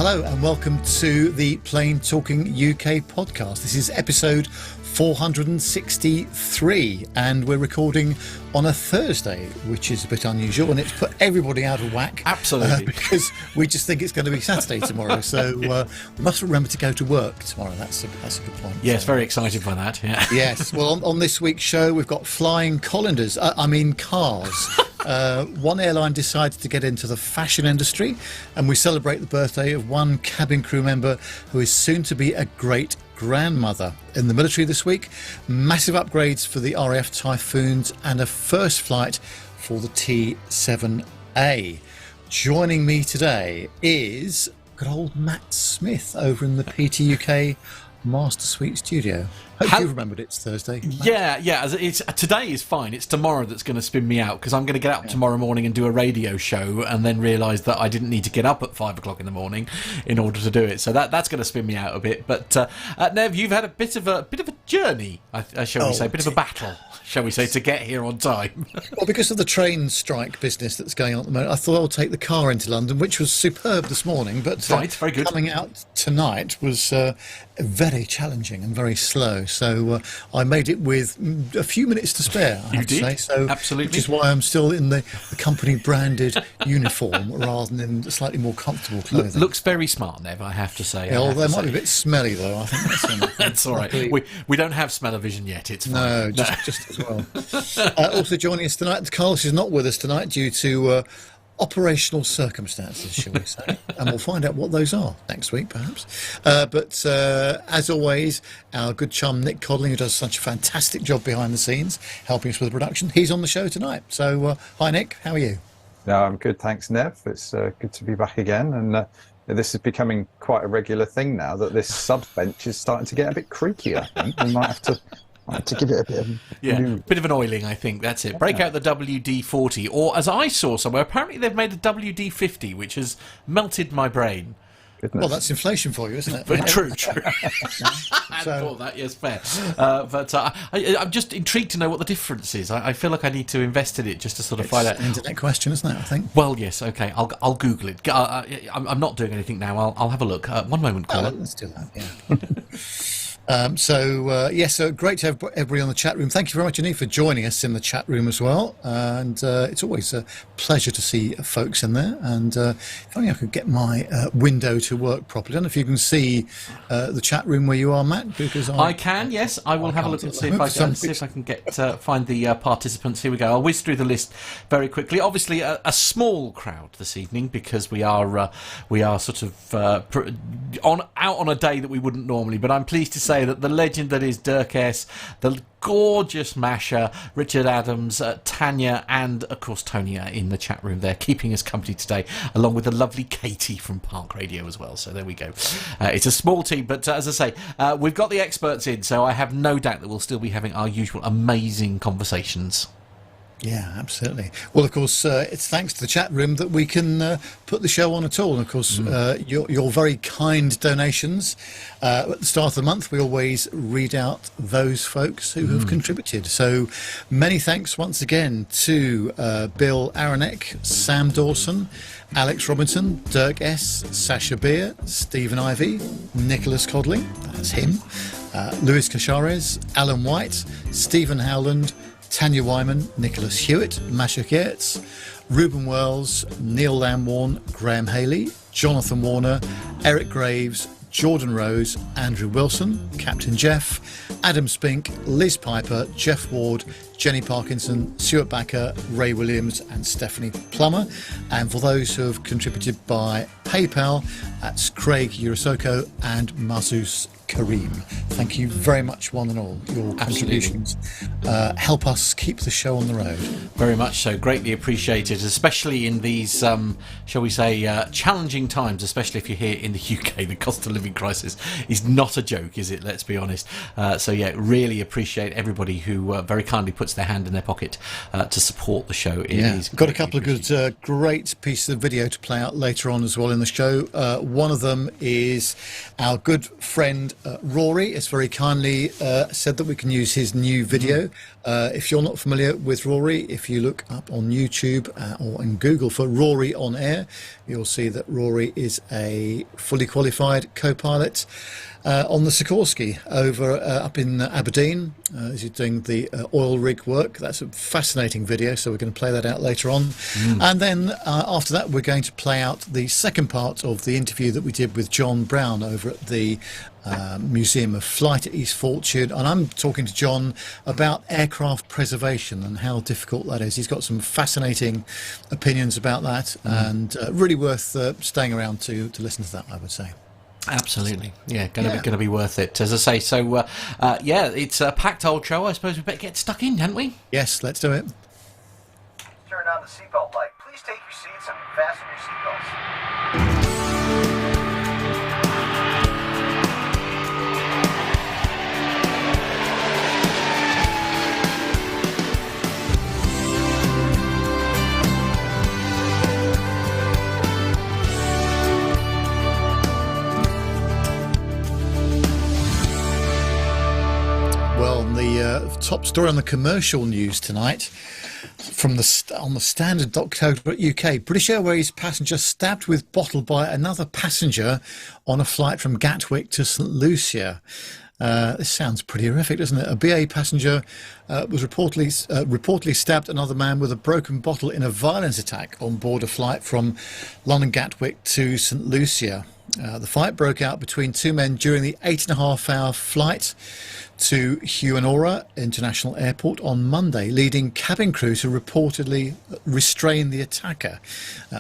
Hello and welcome to the Plain Talking UK podcast. This is episode 463 and we're recording on a Thursday, which is a bit unusual, and it's put everybody out of whack. Absolutely. Because we just think it's going to be Saturday tomorrow, so we must remember to go to work tomorrow. That's a good point. Yes, very excited by that. Yeah. Yes, well on this week's show we've got flying Colanders, cars. One airline decided to get into the fashion industry, and we celebrate the birthday of one cabin crew member who is soon to be a great grandmother. In the military this week, massive upgrades for the RAF Typhoons and a first flight for the T7A. Joining me today is good old Matt Smith over in the PTUK Master Suite studio. Hope you remembered it's Thursday. Yeah. Today is fine. It's tomorrow that's going to spin me out, because I'm going to get up tomorrow morning and do a radio show, and then realise that I didn't need to get up at 5 o'clock in the morning in order to do it. So that's going to spin me out a bit. But Nev, you've had a bit of a journey, shall we say, a bit of a battle, shall we say, to get here on time. Well, because of the train strike business that's going on at the moment, I thought I'd take the car into London, which was superb this morning, but right, very good. Coming out tonight was very challenging and very slow. So I made it with a few minutes to spare, I have to say. So, absolutely. Which is why I'm still in the company branded uniform rather than slightly more comfortable clothing. Looks very smart, Nev, I have to say. Yeah, well, they might be a bit smelly though. I think that's that's all right. We don't have smell-o-vision yet. It's fine. No, just as well. Also joining us tonight, Carlos is not with us tonight due to operational circumstances, shall we say, and we'll find out what those are next week perhaps, but as always, our good chum Nick Codling, who does such a fantastic job behind the scenes helping us with the production, he's on the show tonight. So hi Nick, how are you? No, I'm good, thanks Nev. It's good to be back again, and this is becoming quite a regular thing now that this sub bench is starting to get a bit creaky. I think we might have to give it a bit of bit of an oiling, I think. That's it. Break out the WD-40, or as I saw somewhere, apparently they've made a WD-50, which has melted my brain. Goodness. Well, that's inflation for you, isn't it? But true. I thought that, yes, fair. But I'm just intrigued to know what the difference is. I feel like I need to invest in it just to sort of find out. It's an internet question, isn't it, I think? Well, yes, okay. I'll Google it. I'm not doing anything now. I'll have a look. One moment, caller. Let's do that, yeah. So great to have everybody on the chat room. Thank you very much, Annie, for joining us in the chat room as well. And it's always a pleasure to see folks in there. And if only I could get my window to work properly. I don't know if you can see the chat room where you are, Matt, because I can. Yes, I will have a look and see if I can get find the participants. Here we go. I'll whiz through the list very quickly. Obviously, a small crowd this evening because we are sort of out on a day that we wouldn't normally. But I'm pleased to say that the legend that is Dirk S, the gorgeous Masha, Richard Adams, Tanya, and of course Tony are in the chat room there, keeping us company today, along with the lovely Katie from Park Radio as well. So there we go. It's a small team, but as I say, we've got the experts in, so I have no doubt that we'll still be having our usual amazing conversations. Yeah, absolutely. Well, of course, it's thanks to the chat room that we can put the show on at all. And of course, your very kind donations. At the start of the month, we always read out those folks who have contributed. So many thanks once again to Bill Aronek, Sam Dawson, Alex Robinson, Dirk S, Sasha Beer, Stephen Ivey, Nicholas Codling, that's him, Luis Cachares, Alan White, Stephen Howland, Tanya Wyman, Nicholas Hewitt, Masha Geertz, Ruben Wells, Neil Lamworn, Graham Haley, Jonathan Warner, Eric Graves, Jordan Rose, Andrew Wilson, Captain Jeff, Adam Spink, Liz Piper, Jeff Ward, Jenny Parkinson, Stuart Backer, Ray Williams and Stephanie Plummer. And for those who have contributed by PayPal, that's Craig Urasoko and Mazus Kareem. Thank you very much, one and all. Your contributions help us keep the show on the road. Very much so. Greatly appreciated, especially in these, shall we say, challenging times, especially if you're here in the UK. The cost of living crisis is not a joke, is it? Let's be honest. So yeah, really appreciate everybody who very kindly puts their hand in their pocket to support the show. It is got a couple of good, great pieces of video to play out later on as well in the show. One of them is our good friend Rory has very kindly said that we can use his new video. If you're not familiar with Rory, if you look up on YouTube or in Google for Rory on Air, you'll see that Rory is a fully qualified co-pilot on the Sikorsky over up in Aberdeen. He's doing the oil rig work. That's a fascinating video, so we're going to play that out later on. And then after that, we're going to play out the second part of the interview that we did with John Brown over at the Museum of Flight at East Fortune. And I'm talking to John about aircraft preservation and how difficult that is. He's got some fascinating opinions about that, and really worth staying around to listen to that, I would say. Absolutely, yeah, going to be worth it, as I say. So, yeah, it's a packed old show. I suppose we better get stuck in, hadn't we? Yes, let's do it. Turn on the seatbelt light. Please take your seats and fasten your seatbelts. Well, the top story on the commercial news tonight from on the standard.co.uk, British Airways passenger stabbed with bottle by another passenger on a flight from Gatwick to St Lucia. This sounds pretty horrific, doesn't it? A BA passenger was reportedly stabbed another man with a broken bottle in a violent attack on board a flight from London Gatwick to St Lucia. The fight broke out between two men during the 8.5-hour flight to Huanora International Airport on Monday, leading cabin crew to reportedly restrain the attacker.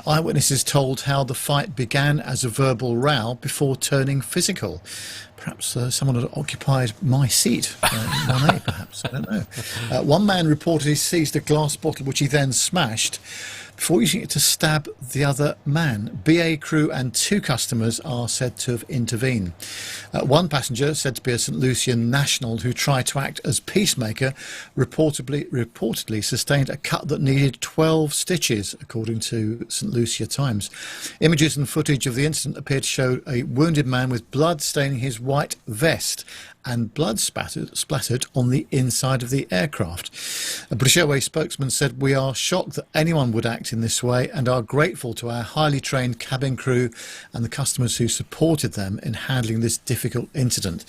Eyewitnesses told how the fight began as a verbal row before turning physical. Perhaps someone had occupied my seat, 1A perhaps, I don't know. One man reportedly seized a glass bottle which he then smashed before using it to stab the other man. BA crew and two customers are said to have intervened. One passenger, said to be a St Lucian national who tried to act as peacemaker, reportedly sustained a cut that needed 12 stitches, according to St Lucia Times. Images and footage of the incident appear to show a wounded man with blood staining his white vest and blood splattered on the inside of the aircraft. A British Airways spokesman said, "We are shocked that anyone would act in this way and are grateful to our highly trained cabin crew and the customers who supported them in handling this difficult incident.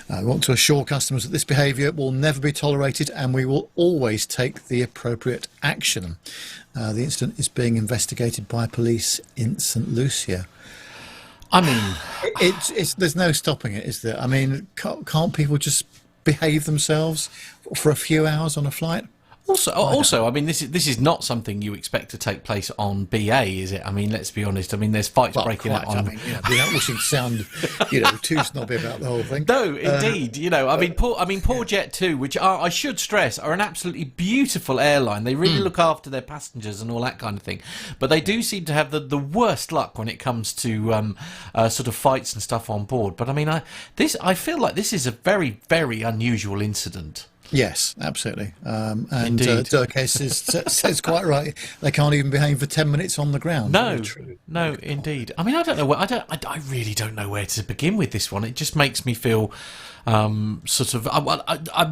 We want to assure customers that this behaviour will never be tolerated and we will always take the appropriate action." The incident is being investigated by police in St Lucia. I mean, there's no stopping it, is there? I mean, can't people just behave themselves for a few hours on a flight? Also, I mean, this is not something you expect to take place on BA, is it? I mean, let's be honest. I mean, there's fights breaking out on. I mean, that wishing sound, too snobby about the whole thing. No, indeed. I mean, poor Jet 2, which I should stress are an absolutely beautiful airline. They really look after their passengers and all that kind of thing. But they do seem to have the worst luck when it comes to sort of fights and stuff on board. But I mean, I feel like this is a very, very unusual incident. Yes, absolutely. And Dirk says quite right. They can't even behave for 10 minutes on the ground. No, indeed. I mean, I don't know. I really don't know where to begin with this one. It just makes me feel sort of.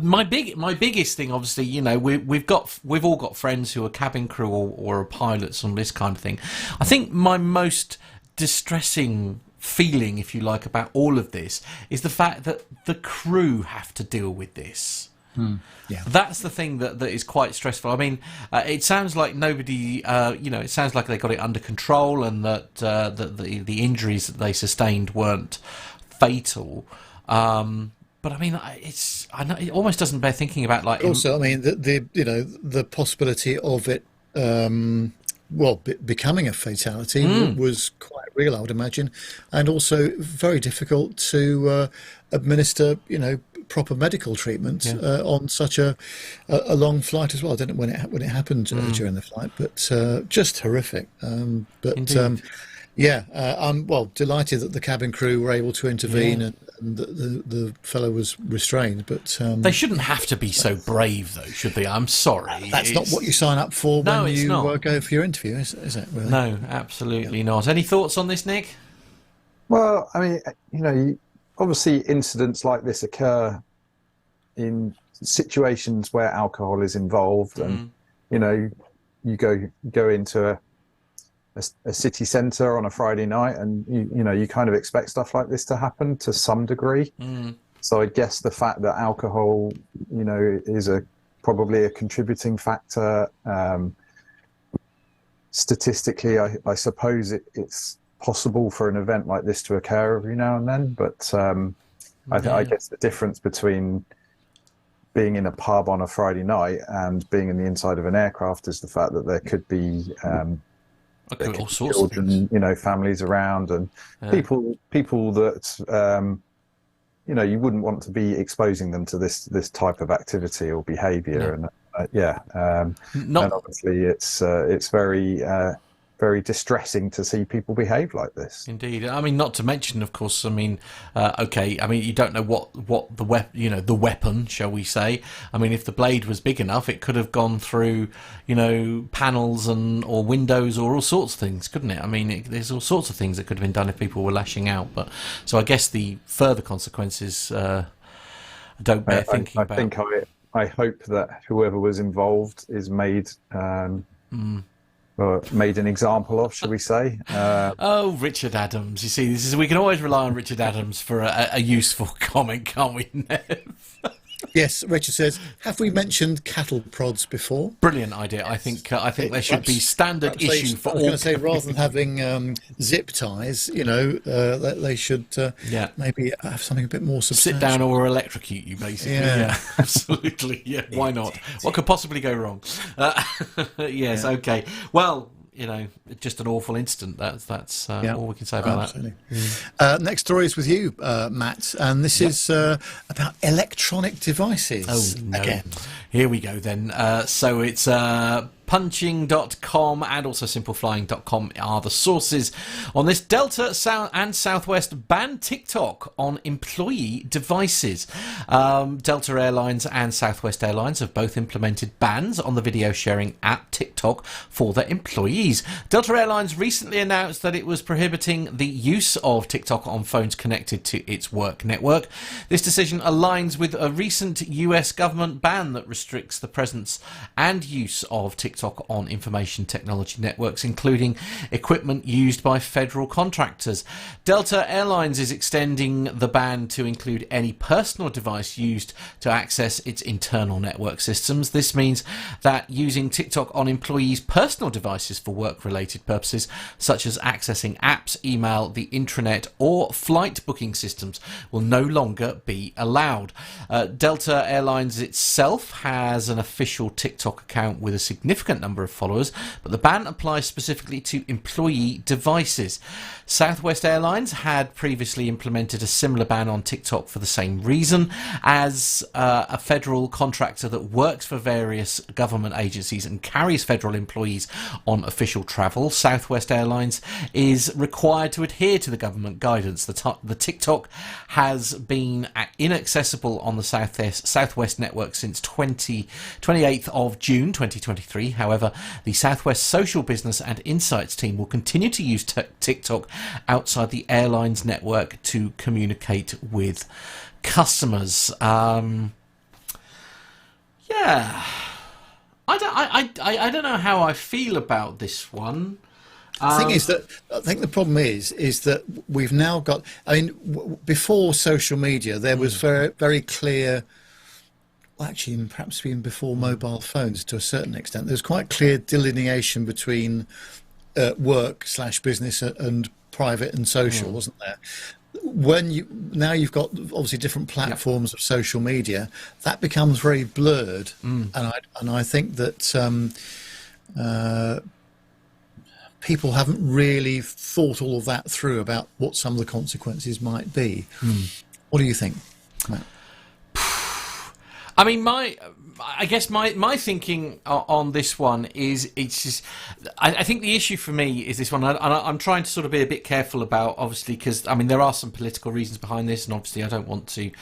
My biggest thing, obviously, we've all got friends who are cabin crew or are pilots on this kind of thing. I think my most distressing feeling, if you like, about all of this is the fact that the crew have to deal with this. Yeah, that's the thing that is quite stressful. I mean, it sounds like nobody, it sounds like they got it under control, and that the injuries that they sustained weren't fatal. But I mean, I know it almost doesn't bear thinking about. Like, also, I mean, the possibility of it, becoming a fatality was quite real, I would imagine, and also very difficult to administer. Proper medical treatment on such a long flight as well. I don't know when it happened during the flight, but just horrific. Yeah, I'm delighted that the cabin crew were able to intervene and the fellow was restrained. But they shouldn't have to be so brave, though, should they? I'm sorry. That's not what you sign up for when you go for your interview, is it? Really? No, absolutely not. Any thoughts on this, Nick? Well, I mean, obviously incidents like this occur in situations where alcohol is involved, and you go into a city centre on a Friday night, and you kind of expect stuff like this to happen to some degree. So I guess the fact that alcohol is probably a contributing factor, statistically I suppose it's possible for an event like this to occur every now and then, but I guess the difference between being in a pub on a Friday night and being in the inside of an aircraft is the fact that there could be all sorts children, of things. Families around, and people that you wouldn't want to be exposing them to this type of activity or behaviour. And and obviously it's very distressing to see people behave like this. Indeed. I mean, not to mention, of course, you don't know what the weapon, shall we say. I mean, if the blade was big enough, it could have gone through, panels or windows or all sorts of things, couldn't it? I mean, there's all sorts of things that could have been done if people were lashing out. But so I guess the further consequences don't bear thinking about. I hope that whoever was involved is made made an example of, shall we say? Richard Adams. You see, we can always rely on Richard Adams for a useful comment, can't we, Nev? Yes, Richard says, have we mentioned cattle prods before? Brilliant idea. I think they should be standard issue for all. I was going to say, rather than having zip ties, they should maybe have something a bit more substantial. Sit down or electrocute you, basically. Yeah, absolutely. Yeah, why not? What could possibly go wrong? Yes, okay. Well, just an awful incident. That's all we can say about that. Next story is with you, Matt, and this is about electronic devices. Again. Here we go then. So it's punching.com and also simpleflying.com are the sources on this. Delta and Southwest ban TikTok on employee devices. Delta Airlines and Southwest Airlines have both implemented bans on the video sharing app TikTok for their employees. Delta Airlines recently announced that it was prohibiting the use of TikTok on phones connected to its work network. This decision aligns with a recent US government ban that restricts the presence and use of TikTok on information technology networks, including equipment used by federal contractors. Delta Airlines is extending the ban to include any personal device used to access its internal network systems. This means that using TikTok on employees' personal devices for work-related purposes, such as accessing apps, email, the intranet, or flight booking systems, will no longer be allowed. Delta Airlines itself has an official TikTok account with a significant number of followers, but the ban applies specifically to employee devices. Southwest Airlines had previously implemented a similar ban on TikTok for the same reason. As a federal contractor that works for various government agencies and carries federal employees on official travel, Southwest Airlines is required to adhere to the government guidance. The TikTok has been inaccessible on the Southwest network since 28th of June 2023. However, the Southwest Social Business and Insights team will continue to use TikTok outside the airline's network to communicate with customers. I don't know how I feel about this one. The thing is that I think the problem is that we've now got. I mean, before social media, there was very, very clear. Well, actually, perhaps even before mobile phones, to a certain extent, there's quite clear delineation between work/business and private and social, wasn't there? Now you've got obviously different platforms of social media, that becomes very blurred, and I think that people haven't really thought all of that through about what some of the consequences might be. What do you think, Matt? I mean, I guess my thinking on this one is it's just, I think the issue for me is this one, and I'm trying to sort of be a bit careful about, obviously, because I mean there are some political reasons behind this, and obviously I don't want to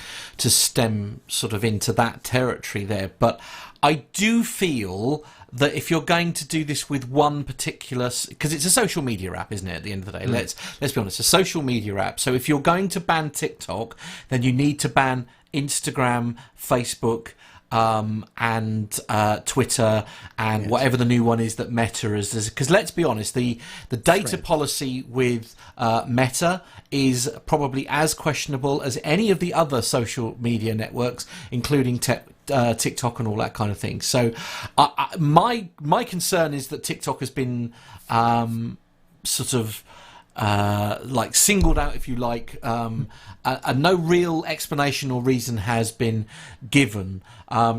stem sort of into that territory there, but I do feel that if you're going to do this with one particular, because it's a social media app, isn't it? At the end of the day, let's be honest, a social media app. So if you're going to ban TikTok, then you need to ban Instagram, Facebook, and Twitter, and whatever the new one is that Meta is. Because let's be honest, the data policy with Meta is probably as questionable as any of the other social media networks, including TikTok and all that kind of thing. So my concern is that TikTok has been sort of like singled out, if you like, and no real explanation or reason has been given.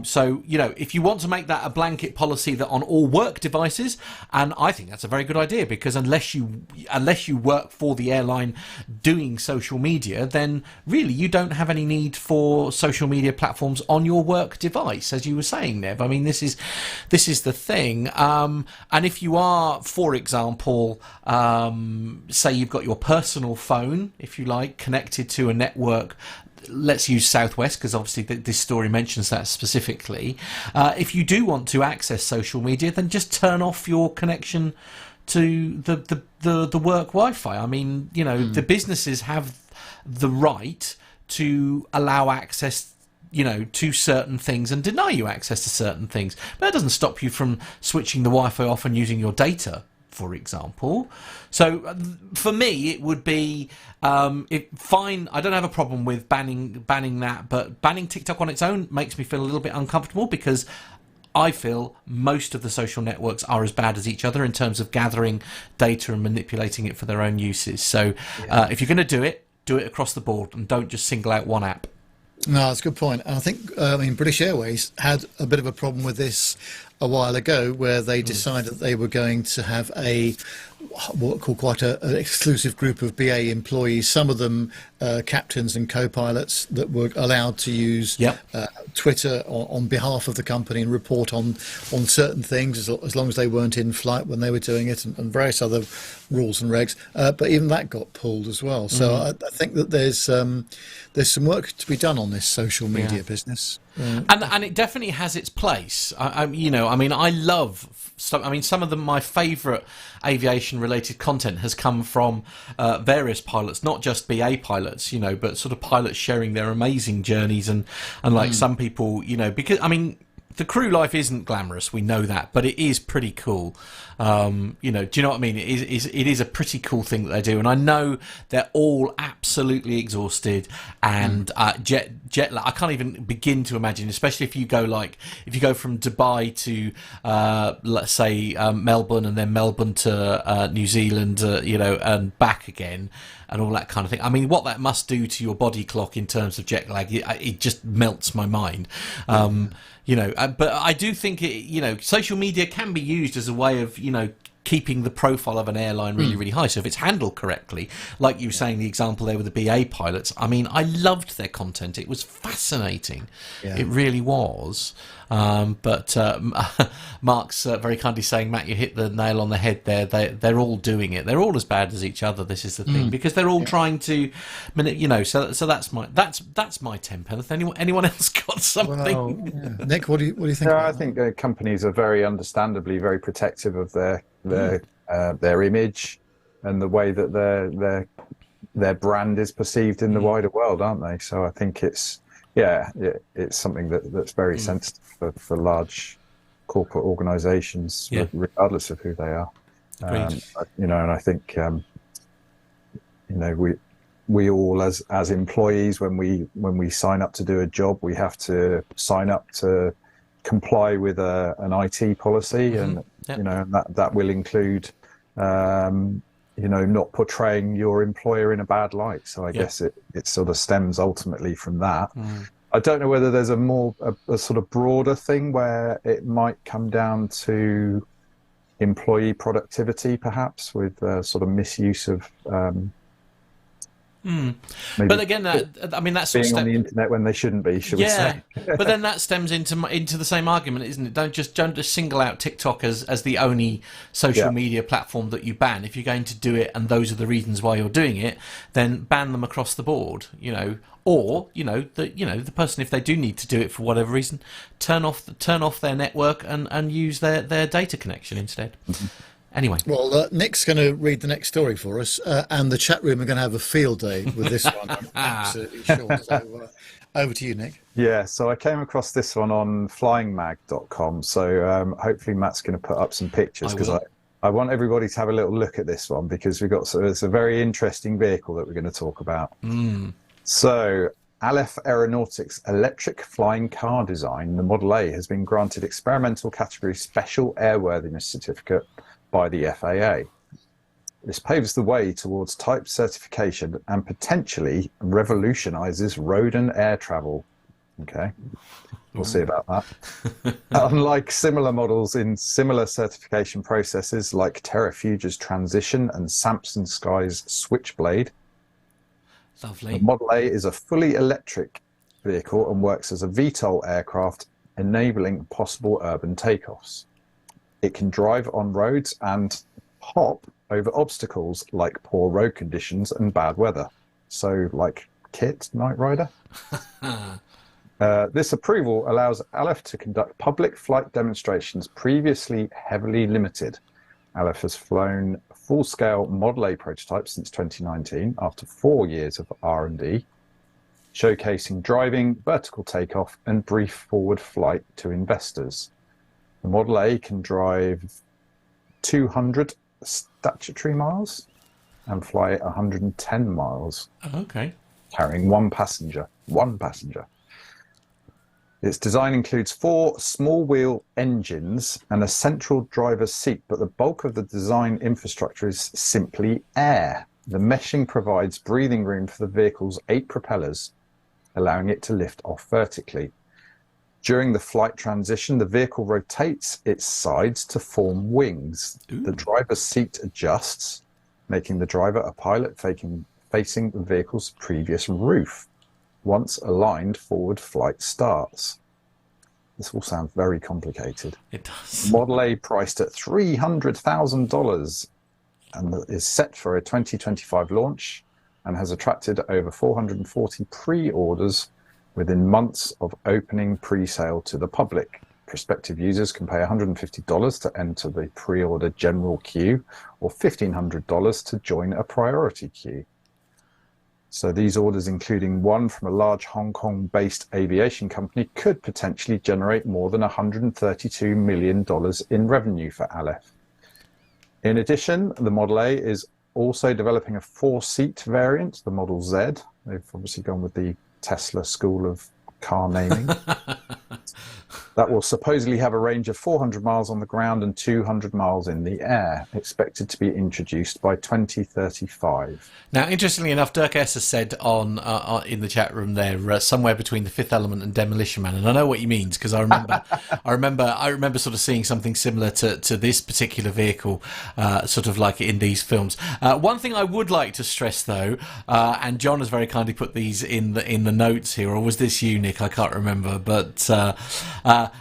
So, you know, if you want to make that a blanket policy that on all work devices, and I think that's a very good idea, because unless you work for the airline doing social media, then really you don't have any need for social media platforms on your work device, as you were saying, Nev. I mean, this is the thing. And if you are, for example, say you've got your personal phone, if you like, connected to a network, let's use Southwest, because obviously this story mentions that specifically. If you do want to access social media, then just turn off your connection to the work Wi-Fi. I mean, you know, the businesses have the right to allow access, you know, to certain things and deny you access to certain things. But that doesn't stop you from switching the Wi-Fi off and using your data, for example. So for me, it would be fine. I don't have a problem with banning that, but banning TikTok on its own makes me feel a little bit uncomfortable, because I feel most of the social networks are as bad as each other in terms of gathering data and manipulating it for their own uses. So if you're going to do it across the board, and don't just single out one app. No, that's a good point. And I think, I mean, British Airways had a bit of a problem with this a while ago, where they decided that they were going to have what called quite an exclusive group of BA employees, some of them captains and co-pilots, that were allowed to use Twitter on behalf of the company and report on certain things, as long as they weren't in flight when they were doing it, and various other rules and regs. But even that got pulled as well. So I think that there's some work to be done on this social media business. And it definitely has its place. I love stuff. I mean, some of my favourite aviation-related content has come from various pilots, not just BA pilots, you know, but sort of pilots sharing their amazing journeys, and like some people, you know, because I mean, the crew life isn't glamorous, we know that, but it is pretty cool. You know, do you know what I mean? It is a pretty cool thing that they do, and I know they're all absolutely exhausted, and jet lag. I can't even begin to imagine, especially if you go from Dubai to let's say Melbourne, and then Melbourne to New Zealand, you know, and back again, and all that kind of thing. I mean, what that must do to your body clock in terms of jet lag, it just melts my mind. You know, but I do think social media can be used as a way of, you know, keeping the profile of an airline really, really high. So if it's handled correctly, like you were saying, the example there with the BA pilots, I mean, I loved their content. It was fascinating. Yeah. It really was. But Mark's very kindly saying, Matt, you hit the nail on the head there. They're all doing it. They're all as bad as each other. This is the thing, because they're all trying to, you know. So that's my 10 pence. Anyone else got something? Well, Nick, what do you think? I think companies are very understandably very protective of their image and the way that their brand is perceived in the wider world, aren't they? So I think it's something that's very sensitive for large corporate organisations, regardless of who they are. You know, and I think you know, we all as employees, when we sign up to do a job, we have to sign up to comply with an IT policy, and you know, that will include you know, not portraying your employer in a bad light. So I guess it sort of stems ultimately from that. I don't know whether there's a sort of broader thing where it might come down to employee productivity, perhaps, with sort of misuse of But again, that's sort of being on the internet when they shouldn't be, should we say? But then that stems into the same argument, isn't it? Don't just single out TikTok as the only social media platform that you ban. If you're going to do it, and those are the reasons why you're doing it, then ban them across the board. Or the person, if they do need to do it for whatever reason, turn off their network and use their data connection instead. Anyway. Well, Nick's going to read the next story for us, and the chat room are going to have a field day with this one. I'm absolutely sure. So, over to you, Nick. Yeah, so I came across this one on flyingmag.com. So hopefully Matt's going to put up some pictures, because I want everybody to have a little look at this one, because it's a very interesting vehicle that we're going to talk about. So Alef Aeronautics electric flying car design, the Model A, has been granted experimental category special airworthiness certificate by the FAA. This paves the way towards type certification and potentially revolutionises road and air travel. Okay, we'll see about that. Unlike similar models in similar certification processes like Terrafuge's Transition and Samson Sky's Switchblade, lovely. The Model A is a fully electric vehicle and works as a VTOL aircraft, enabling possible urban takeoffs. It can drive on roads and hop over obstacles like poor road conditions and bad weather. So, like Kit, Knight Rider. This approval allows Alef to conduct public flight demonstrations previously heavily limited. Alef has flown full-scale Model A prototypes since 2019 after 4 years of R&D, showcasing driving, vertical takeoff and brief forward flight to investors. The Model A can drive 200 statutory miles and fly 110 miles. Okay. Carrying one passenger. Its design includes 4 small-wheel engines and a central driver's seat, but the bulk of the design infrastructure is simply air. The meshing provides breathing room for the vehicle's 8 propellers, allowing it to lift off vertically. During the flight transition, the vehicle rotates its sides to form wings. Ooh. The driver's seat adjusts, making the driver a pilot facing the vehicle's previous roof. Once aligned, forward flight starts. This all sounds very complicated. It does. Model A priced at $300,000 and is set for a 2025 launch and has attracted over 440 pre-orders within months of opening pre-sale to the public. Prospective users can pay $150 to enter the pre-order general queue or $1,500 to join a priority queue. So these orders, including one from a large Hong Kong-based aviation company, could potentially generate more than $132 million in revenue for Alef. In addition, the Model A is also developing a 4-seat variant, the Model Z. They've obviously gone with the Tesla school of car naming. That will supposedly have a range of 400 miles on the ground and 200 miles in the air, expected to be introduced by 2035. Now, interestingly enough, Dirk S has said in the chat room there, somewhere between The Fifth Element and Demolition Man, and I know what he means, because I remember sort of seeing something similar to this particular vehicle, sort of like in these films. One thing I would like to stress, though, and John has very kindly put these in the notes here, or was this you, Nick? I can't remember, but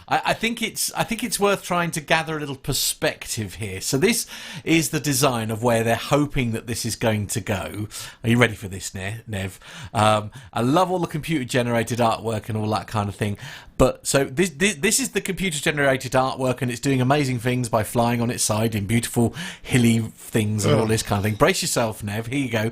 I think it's worth trying to gather a little perspective here. So this is the design of where they're hoping that this is going to go. Are you ready for this, Nev? I love all the computer-generated artwork and all that kind of thing. But so this is the computer-generated artwork, and it's doing amazing things by flying on its side in beautiful hilly things and all this kind of thing. Brace yourself, Nev. Here you go.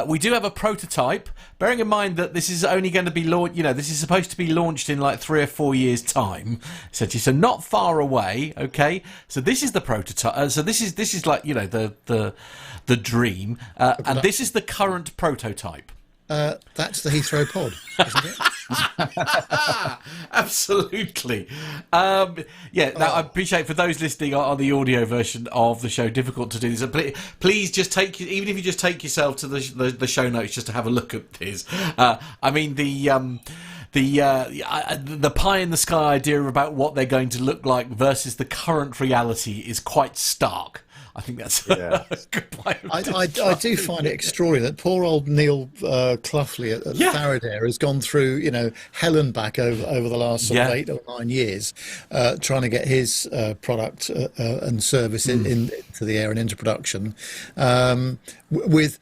We do have a prototype, bearing in mind that this is only going to be launched. This is supposed to be launched in like 3 or 4 years' time. So not far away. Okay. So this is the prototype. So this is like the dream, and this is the current prototype. That's the Heathrow pod, isn't it? Absolutely. Now I appreciate, for those listening on the audio version of the show, difficult to do this. Please just even if you just take yourself to the show notes just to have a look at this. I mean the pie in the sky idea about what they're going to look like versus the current reality is quite stark. I think that's Yeah. a good way of I do find it extraordinary that poor old Neil Cloughley at Faraday has gone through, hell and back over the last sort of 8 or 9 years, trying to get his product and service into the air and into production, with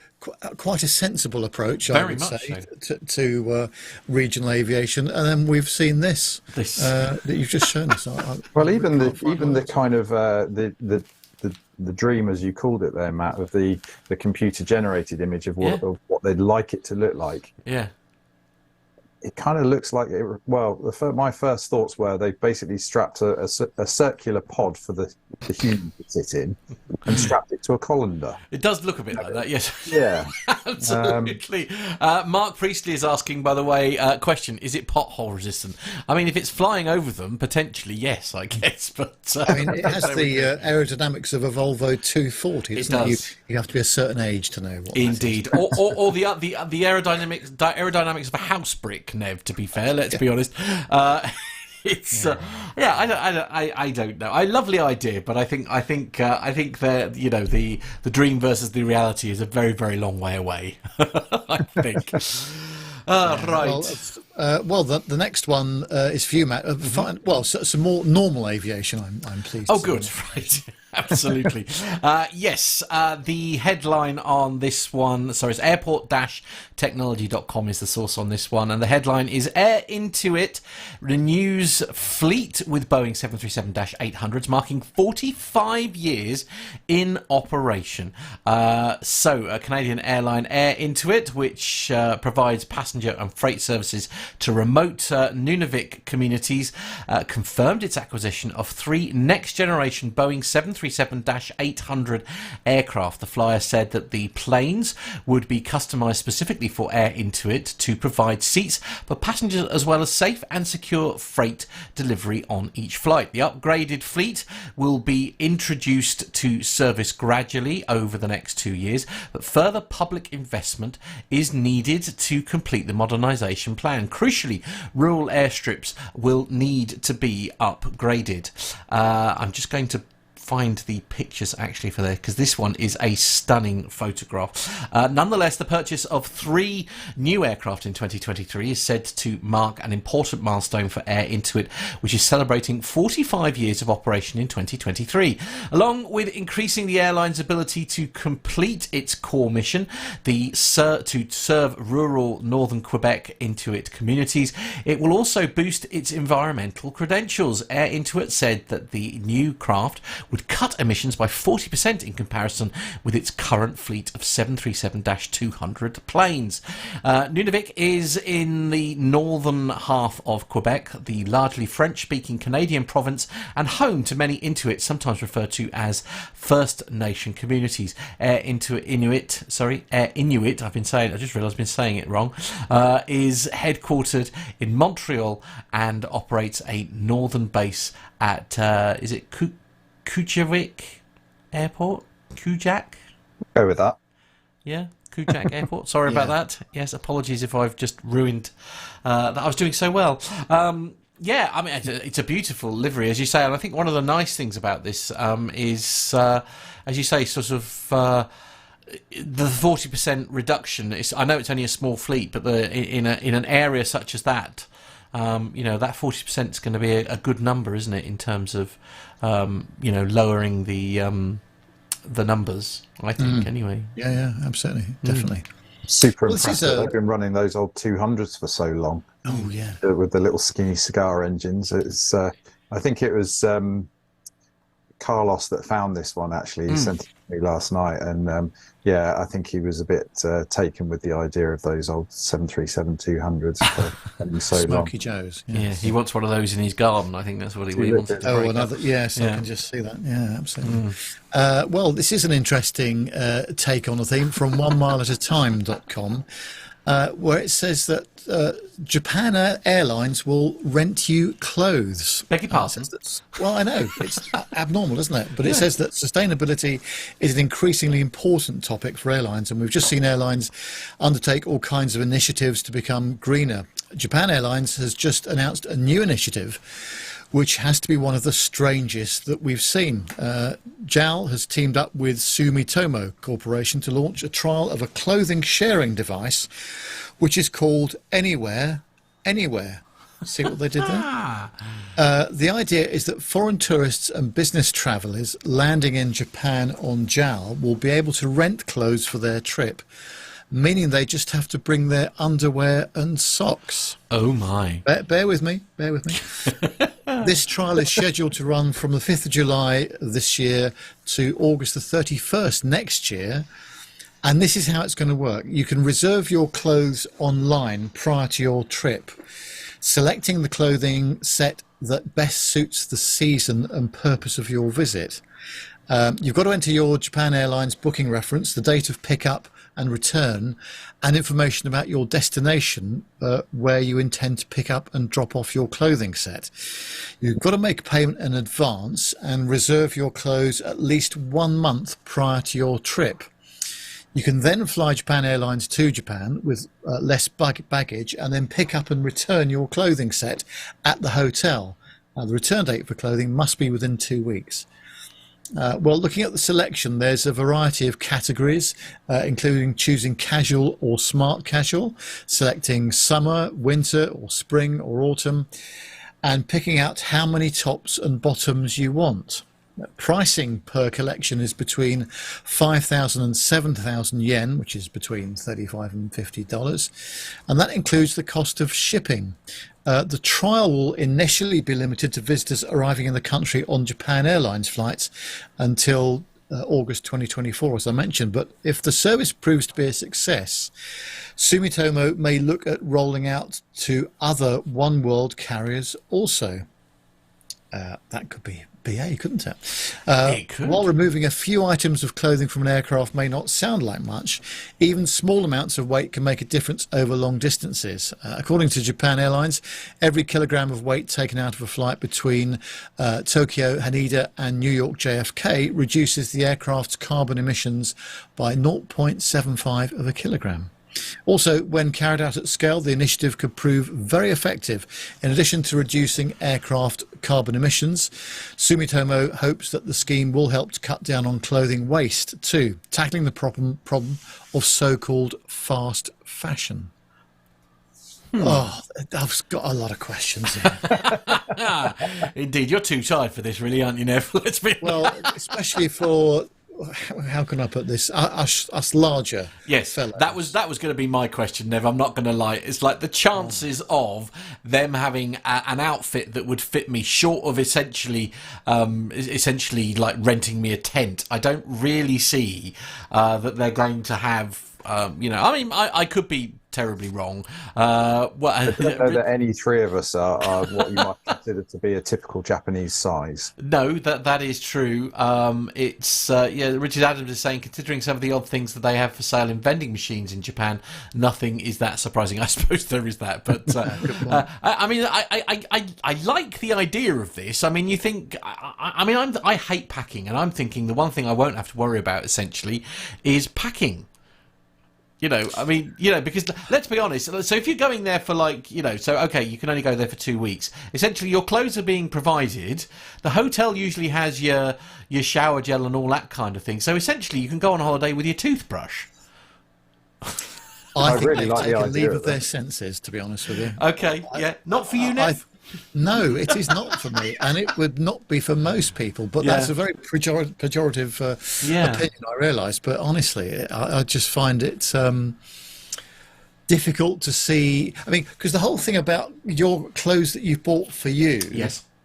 quite a sensible approach, I would say, to regional aviation. And then we've seen this that you've just shown us. Well, even the kind of the dream, as you called it there, Matt, of the computer generated image of what they'd like it to look like. Yeah. It kind of looks like my first thoughts were they basically strapped a circular pod for the human to sit in and strapped it to a colander. It does look a bit like that, yes. Yeah. Absolutely. Mark Priestley is asking, by the way, question, is it pothole resistant? I mean, if it's flying over them, potentially yes, I guess. But I mean, it has the aerodynamics of a Volvo 240, doesn't it? You have to be a certain age to know what Indeed. that is. or the aerodynamics of a house brick, Nev, to be fair, let's be honest. It's I don't know. A lovely idea, but I think the dream versus the reality is a very, very long way away. I think. Right. Well, the next one is for you, Matt. Some more normal aviation. I'm pleased. Oh, good. Right. Absolutely. Yes, the headline on this one, it's airport-technology.com is the source on this one, and the headline is Air Intuit renews fleet with Boeing 737-800s, marking 45 years in operation. A Canadian airline, Air Intuit, which provides passenger and freight services to remote Nunavik communities, confirmed its acquisition of 3 next-generation Boeing 737-800 aircraft. The flyer said that the planes would be customised specifically for Air Intuit to provide seats for passengers as well as safe and secure freight delivery on each flight. The upgraded fleet will be introduced to service gradually over the next 2 years, but further public investment is needed to complete the modernisation plan. Crucially, rural airstrips will need to be upgraded. I'm just going to find the pictures actually for there, because this one is a stunning photograph. Nonetheless, the purchase of 3 new aircraft in 2023 is said to mark an important milestone for Air Intuit, which is celebrating 45 years of operation in 2023. Along with increasing the airline's ability to complete its core mission, to serve rural northern Quebec Intuit communities, it will also boost its environmental credentials. Air Intuit said that the new craft would cut emissions by 40% in comparison with its current fleet of 737-200 planes. Nunavik is in the northern half of Quebec, the largely French-speaking Canadian province, and home to many Inuit, sometimes referred to as First Nation communities. Air Inuit, I just realised I've been saying it wrong, is headquartered in Montreal and operates a northern base at, is it Kujavik Airport? Kujak? Go with that. Yeah, Kujak Airport. Sorry about that. Yes, apologies if I've just ruined that I was doing so well. Yeah, I mean, it's a beautiful livery, as you say, and I think one of the nice things about this is, as you say, sort of the 40% reduction. I know it's only a small fleet, but in an area such as that, that 40% is going to be a good number, isn't it, in terms of lowering the numbers, I think, anyway. Yeah, absolutely, definitely. Super impressive. They've been running those old 200s for so long. Oh, yeah. With the little skinny cigar engines. It's I think it was Carlos that found this one, actually. He sent it to me last night, and I think he was a bit taken with the idea of those old 737-200s for so long. Smoky Joes. Yes. Yeah, he wants one of those in his garden. I think that's what he wanted to break another. Yes, I can just see that. Yeah, absolutely. Well, this is an interesting take on a theme from onemileatatime.com. Where it says that Japan Airlines will rent you clothes. Beg your pardon? Well, I know. It's abnormal, isn't it? But it says that sustainability is an increasingly important topic for airlines, and we've just seen airlines undertake all kinds of initiatives to become greener. Japan Airlines has just announced a new initiative which has to be one of the strangest that we've seen. JAL has teamed up with Sumitomo Corporation to launch a trial of a clothing sharing device, which is called Anywhere, Anywhere. See what they did there? The idea is that foreign tourists and business travellers landing in Japan on JAL will be able to rent clothes for their trip, meaning they just have to bring their underwear and socks. Oh my. Bear with me. This trial is scheduled to run from the 5th of July this year to August the 31st next year. And this is how it's going to work. You can reserve your clothes online prior to your trip, selecting the clothing set that best suits the season and purpose of your visit. You've got to enter your Japan Airlines booking reference, the date of pickup and return, and information about your destination where you intend to pick up and drop off your clothing set. You've got to make a payment in advance and reserve your clothes at least 1 month prior to your trip. You can then fly Japan Airlines to Japan with less baggage and then pick up and return your clothing set at the hotel. The return date for clothing must be within 2 weeks. Well, looking at the selection, there's a variety of categories, including choosing casual or smart casual, selecting summer, winter or spring or autumn, and picking out how many tops and bottoms you want. Pricing per collection is between 5,000 and 7,000 yen, which is between $35 and $50, and that includes the cost of shipping. The trial will initially be limited to visitors arriving in the country on Japan Airlines flights until August 2024, as I mentioned. But if the service proves to be a success, Sumitomo may look at rolling out to other One World carriers also. That could be BA, couldn't it? It could. While removing a few items of clothing from an aircraft may not sound like much, even small amounts of weight can make a difference over long distances. According to Japan Airlines, every kilogram of weight taken out of a flight between Tokyo, Haneda and New York JFK reduces the aircraft's carbon emissions by 0.75 of a kilogram. Also, when carried out at scale, the initiative could prove very effective. In addition to reducing aircraft carbon emissions, Sumitomo hopes that the scheme will help to cut down on clothing waste too, tackling the problem of so-called fast fashion. Oh, I've got a lot of questions here. Indeed, you're too tired for this, really, aren't you, Nev? Let's be well, especially for... How can I put this? Us larger. Yes, fellows. that was going to be my question, Nev. I'm not going to lie. It's like the chances of them having an outfit that would fit me, short of essentially like renting me a tent. I don't really see that they're going to have. I mean, I could be terribly wrong. I don't know that any three of us are what you might consider to be a typical Japanese size. No, that is true. Richard Adams is saying, considering some of the odd things that they have for sale in vending machines in Japan, nothing is that surprising. I suppose there is that, but I mean, I like the idea of this. I mean, you think, I hate packing, and I'm thinking the one thing I won't have to worry about essentially is packing. Because let's be honest. So if you're going there for you can only go there for 2 weeks. Essentially, your clothes are being provided. The hotel usually has your shower gel and all that kind of thing. So essentially, you can go on holiday with your toothbrush. I think really they've like the taken idea leave of of their senses, to be honest with you. Okay, not for you, Nev. No, it is not for me, and it would not be for most people. But that's a very pejorative opinion, I realise. But honestly, I just find it difficult to see. I mean, because the whole thing about your clothes that you've bought for you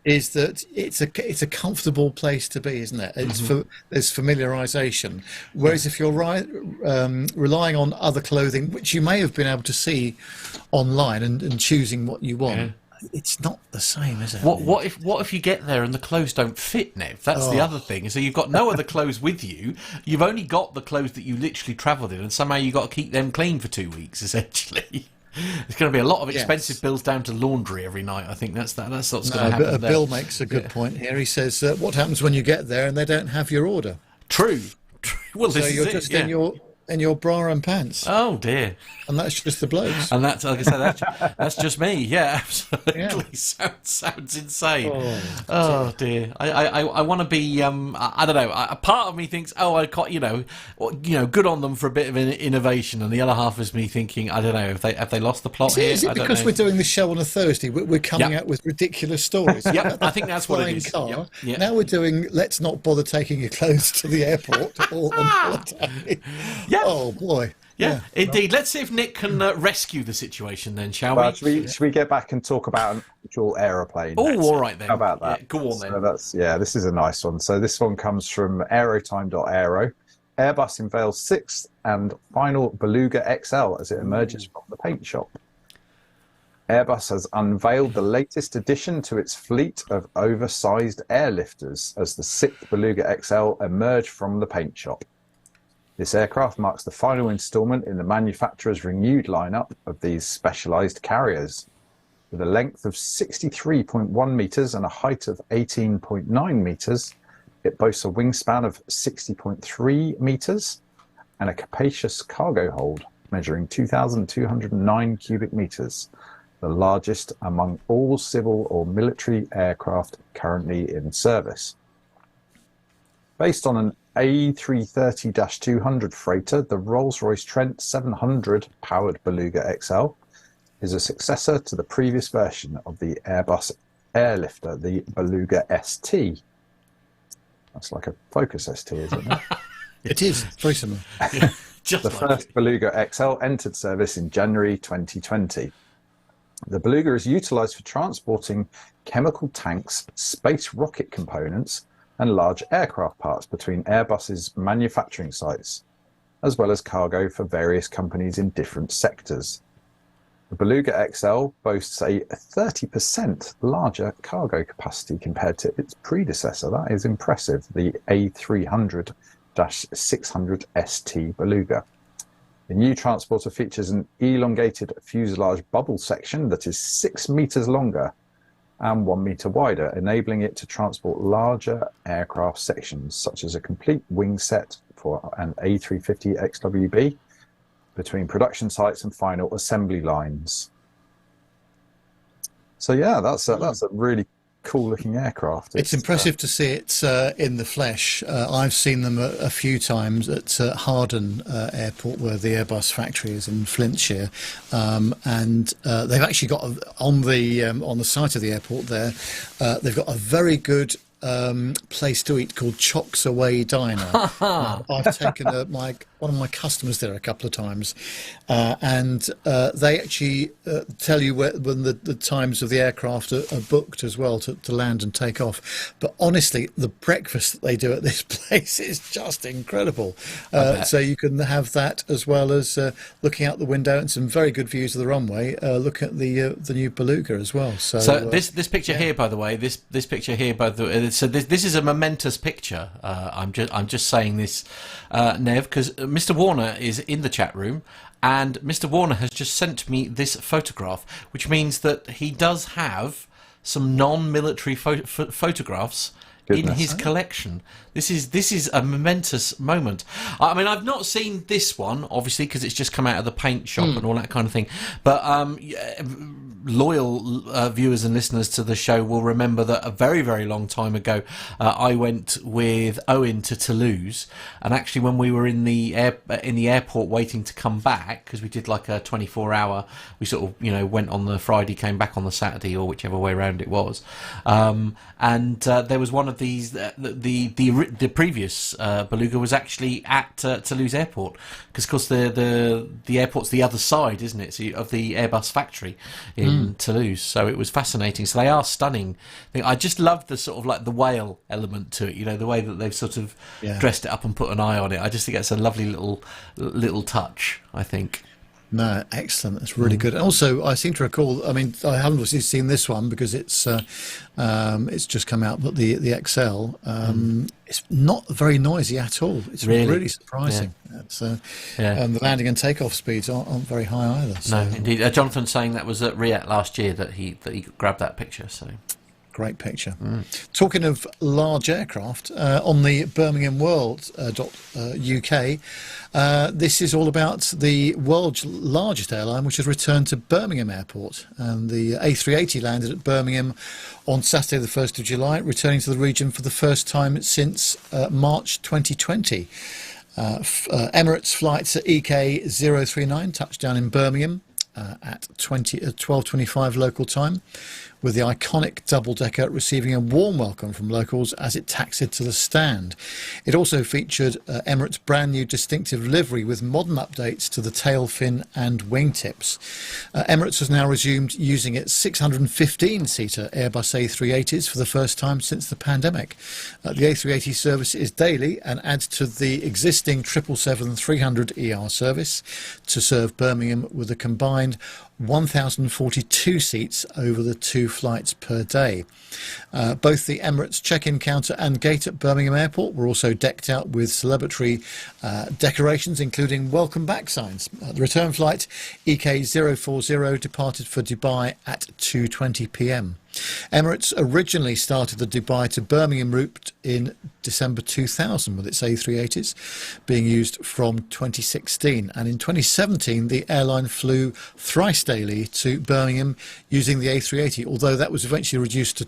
is that it's a comfortable place to be, isn't it? It's there's familiarisation. Whereas if you're relying on other clothing, which you may have been able to see online and choosing what you want. It's not the same, is it? What if you get there and the clothes don't fit, Nev? That's the other thing. So you've got no other clothes with you. You've only got the clothes that you literally travelled in, and somehow you've got to keep them clean for 2 weeks, essentially. There's going to be a lot of expensive bills down to laundry every night. I think that's what's going to happen. Bill makes a good point here. He says, what happens when you get there and they don't have your order? True. Well, so you're just in your in your bra and pants. Oh dear. And that's just the blokes. And that's, like I said, that's just me. Yeah, absolutely. Yeah. Sounds insane. Oh dear. I want to be. I don't know. A part of me thinks, oh, I got good on them for a bit of innovation, and the other half is me thinking, I don't know, have they lost the plot here? Is it because we're doing the show on a Thursday? We're coming out with ridiculous stories. I think that's what it is. Car. Yep. Now we're doing. Let's not bother taking your clothes to the airport or on holiday. Yeah. Oh boy. Yeah, indeed. Let's see if Nick can rescue the situation then, shall we? Should we get back and talk about an actual aeroplane? Oh, all right then. How about that? Yeah, go on then. So this is a nice one. So this one comes from aerotime.aero. Airbus unveils sixth and final BelugaXL as it emerges from the paint shop. Airbus has unveiled the latest addition to its fleet of oversized airlifters as the sixth BelugaXL emerge from the paint shop. This aircraft marks the final instalment in the manufacturer's renewed lineup of these specialized carriers. With a length of 63.1 meters and a height of 18.9 meters, it boasts a wingspan of 60.3 meters and a capacious cargo hold measuring 2,209 cubic meters, the largest among all civil or military aircraft currently in service. Based on an A330-200 freighter, the Rolls-Royce Trent 700 powered BelugaXL is a successor to the previous version of the Airbus airlifter, the Beluga ST. That's like a Focus ST, isn't it? It is, very similar. The first BelugaXL entered service in January 2020. The Beluga is utilised for transporting chemical tanks, space rocket components, and large aircraft parts between Airbus's manufacturing sites, as well as cargo for various companies in different sectors. The BelugaXL boasts a 30% larger cargo capacity compared to its predecessor. That is impressive, the A300-600 ST Beluga. The new transporter features an elongated fuselage bubble section that is 6 meters longer and 1 meter wider, enabling it to transport larger aircraft sections, such as a complete wing set for an A350 XWB between production sites and final assembly lines. So yeah, that's a really cool looking aircraft. It's impressive to see it in the flesh. I've seen them a few times at Harden Airport, where the Airbus factory is in Flintshire, and they've actually got on the site of the airport there. They've got a very good place to eat called Chocks Away Diner. I've taken one of my customers there a couple of times, and they actually tell you when the times of the aircraft are booked as well to land and take off. But honestly, the breakfast that they do at this place is just incredible. So you can have that as well as looking out the window and some very good views of the runway. Look at the new Beluga as well. So this picture here, by the way, this picture here, so this is a momentous picture. I'm just saying this, Nev, because Mr. Warner is in the chat room, and Mr. Warner has just sent me this photograph, which means that he does have some non-military photographs in his collection. This is a momentous moment. I mean, I've not seen this one, obviously, because it's just come out of the paint shop and all that kind of thing. But loyal viewers and listeners to the show will remember that a very, very long time ago, I went with Owen to Toulouse, and actually when we were in the airport waiting to come back, because we did like a 24-hour, we sort of went on the Friday, came back on the Saturday, or whichever way around it was, and there was one of these. The previous Beluga was actually at Toulouse Airport, because of course the airport's the other side, isn't it, of the Airbus factory in Toulouse. So it was fascinating. So they are stunning. I just love the sort of like the whale element to it. The way that they've sort of dressed it up and put an eye on it. I just think it's a lovely little touch, I think. No, excellent. That's really good. And also, I seem to recall. I mean, I haven't obviously seen this one because it's just come out. But the XL, it's not very noisy at all. It's really surprising. Yeah. And the landing and takeoff speeds aren't very high either. So. No, indeed. Jonathan's saying that was at Riyadh last year that he grabbed that picture. So. Great picture. Talking of large aircraft, on the Birmingham World .uk, this is all about the world's largest airline, which has returned to Birmingham Airport. And the A380 landed at Birmingham on Saturday, the 1st of July, returning to the region for the first time since March 2020. Emirates flights at EK 039 touched down in Birmingham at 12:25 local time, with the iconic double-decker receiving a warm welcome from locals as it taxied to the stand. It also featured Emirates' brand new distinctive livery with modern updates to the tail fin and wingtips. Emirates has now resumed using its 615-seater Airbus A380s for the first time since the pandemic. The A380 service is daily and adds to the existing 777-300ER service to serve Birmingham with a combined 1,042 seats over the 2 flights per day. Both the Emirates check-in counter and gate at Birmingham Airport were also decked out with celebratory decorations, including welcome back signs. The return flight EK 040 departed for Dubai at 2:20 p.m. Emirates originally started the Dubai to Birmingham route in December 2000 with its A380s being used from 2016, and in 2017 the airline flew thrice daily to Birmingham using the A380, although that was eventually reduced to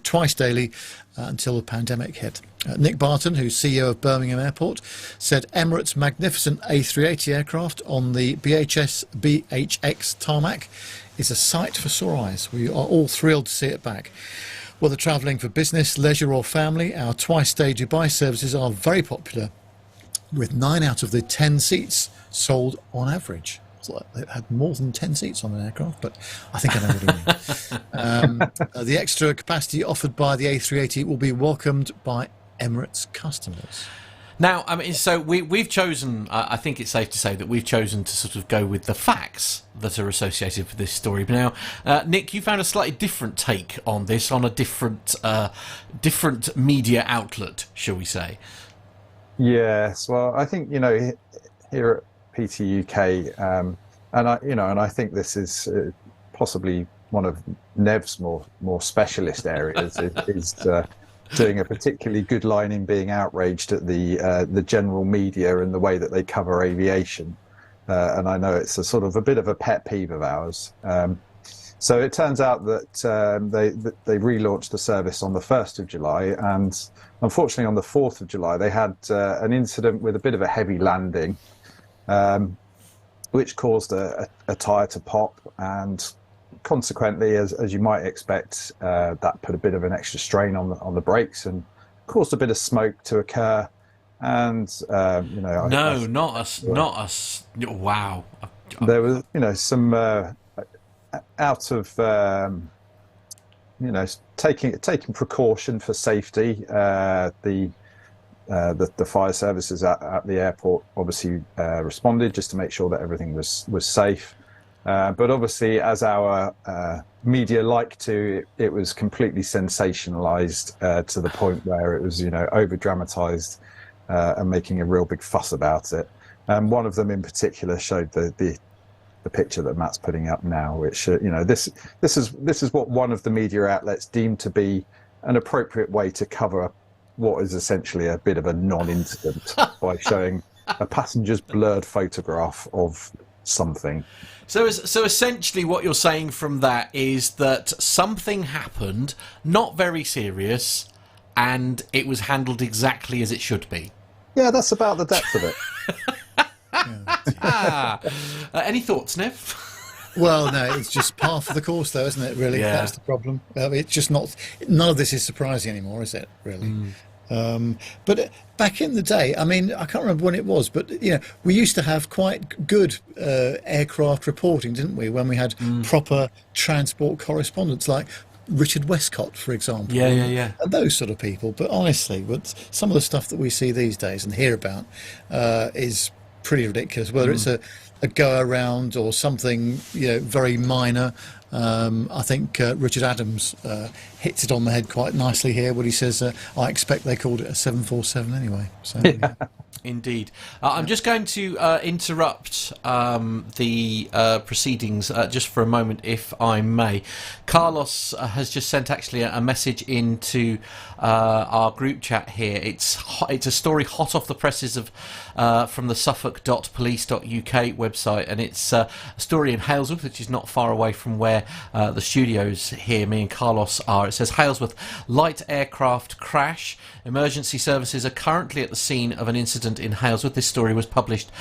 twice daily until the pandemic hit. Nick Barton, who's CEO of Birmingham Airport, said Emirates' magnificent A380 aircraft on the BHX tarmac is a sight for sore eyes. We are all thrilled to see it back. Whether travelling for business, leisure or family, our twice-day Dubai services are very popular, with 9 out of the 10 seats sold on average. It had more than 10 seats on an aircraft, but I think I know what you mean. The extra capacity offered by the A380 will be welcomed by Emirates customers. Now, I mean, so we've chosen, I think it's safe to say that we've chosen to sort of go with the facts that are associated with this story. But now, Nick, you found a slightly different take on this, on a different media outlet, shall we say? Yes, well, I think, here at PTUK, and I think this is possibly one of Nev's more specialist areas, is doing a particularly good line in being outraged at the general media and the way that they cover aviation. And I know it's a sort of a bit of a pet peeve of ours. So it turns out that they relaunched the service on the 1st of July, and unfortunately on the 4th of July they had an incident with a bit of a heavy landing, which caused a tyre to pop, and consequently, as you might expect, that put a bit of an extra strain on the brakes and caused a bit of smoke to occur. And not us. Wow. There was some out of taking precaution for safety. The fire services at the airport obviously responded just to make sure that everything was safe. But obviously, as our media like to, it was completely sensationalized to the point where it was, over dramatized and making a real big fuss about it. One of them in particular showed the picture that Matt's putting up now, which this is what one of the media outlets deemed to be an appropriate way to cover what is essentially a bit of a non-incident by showing a passenger's blurred photograph of something. So essentially what you're saying from that is that something happened, not very serious, and it was handled exactly as it should be. Yeah, that's about the depth of it. Any thoughts, Nev? Well, no, it's just par for the course, though, isn't it, really? Yeah. That's the problem. It's just not... None of this is surprising anymore, is it, really? But back in the day, I mean, I can't remember when it was, but, we used to have quite good aircraft reporting, didn't we, when we had proper transport correspondents, like Richard Westcott, for example. Yeah. And those sort of people. But honestly, some of the stuff that we see these days and hear about is pretty ridiculous, whether it's a go-around or something, very minor. I think Richard Adams hits it on the head quite nicely here when he says, I expect they called it a 747 anyway. So, yeah. Indeed. I'm just going to interrupt the proceedings just for a moment, if I may. Carlos has just sent actually a message into our group chat here. It's a story hot off the presses of from the suffolk.police.uk website, and it's a story in Halesworth, which is not far away from where the studios here, me and Carlos, are. It says, Halesworth, light aircraft crash. Emergency services are currently at the scene of an incident in Halesworth. This story was published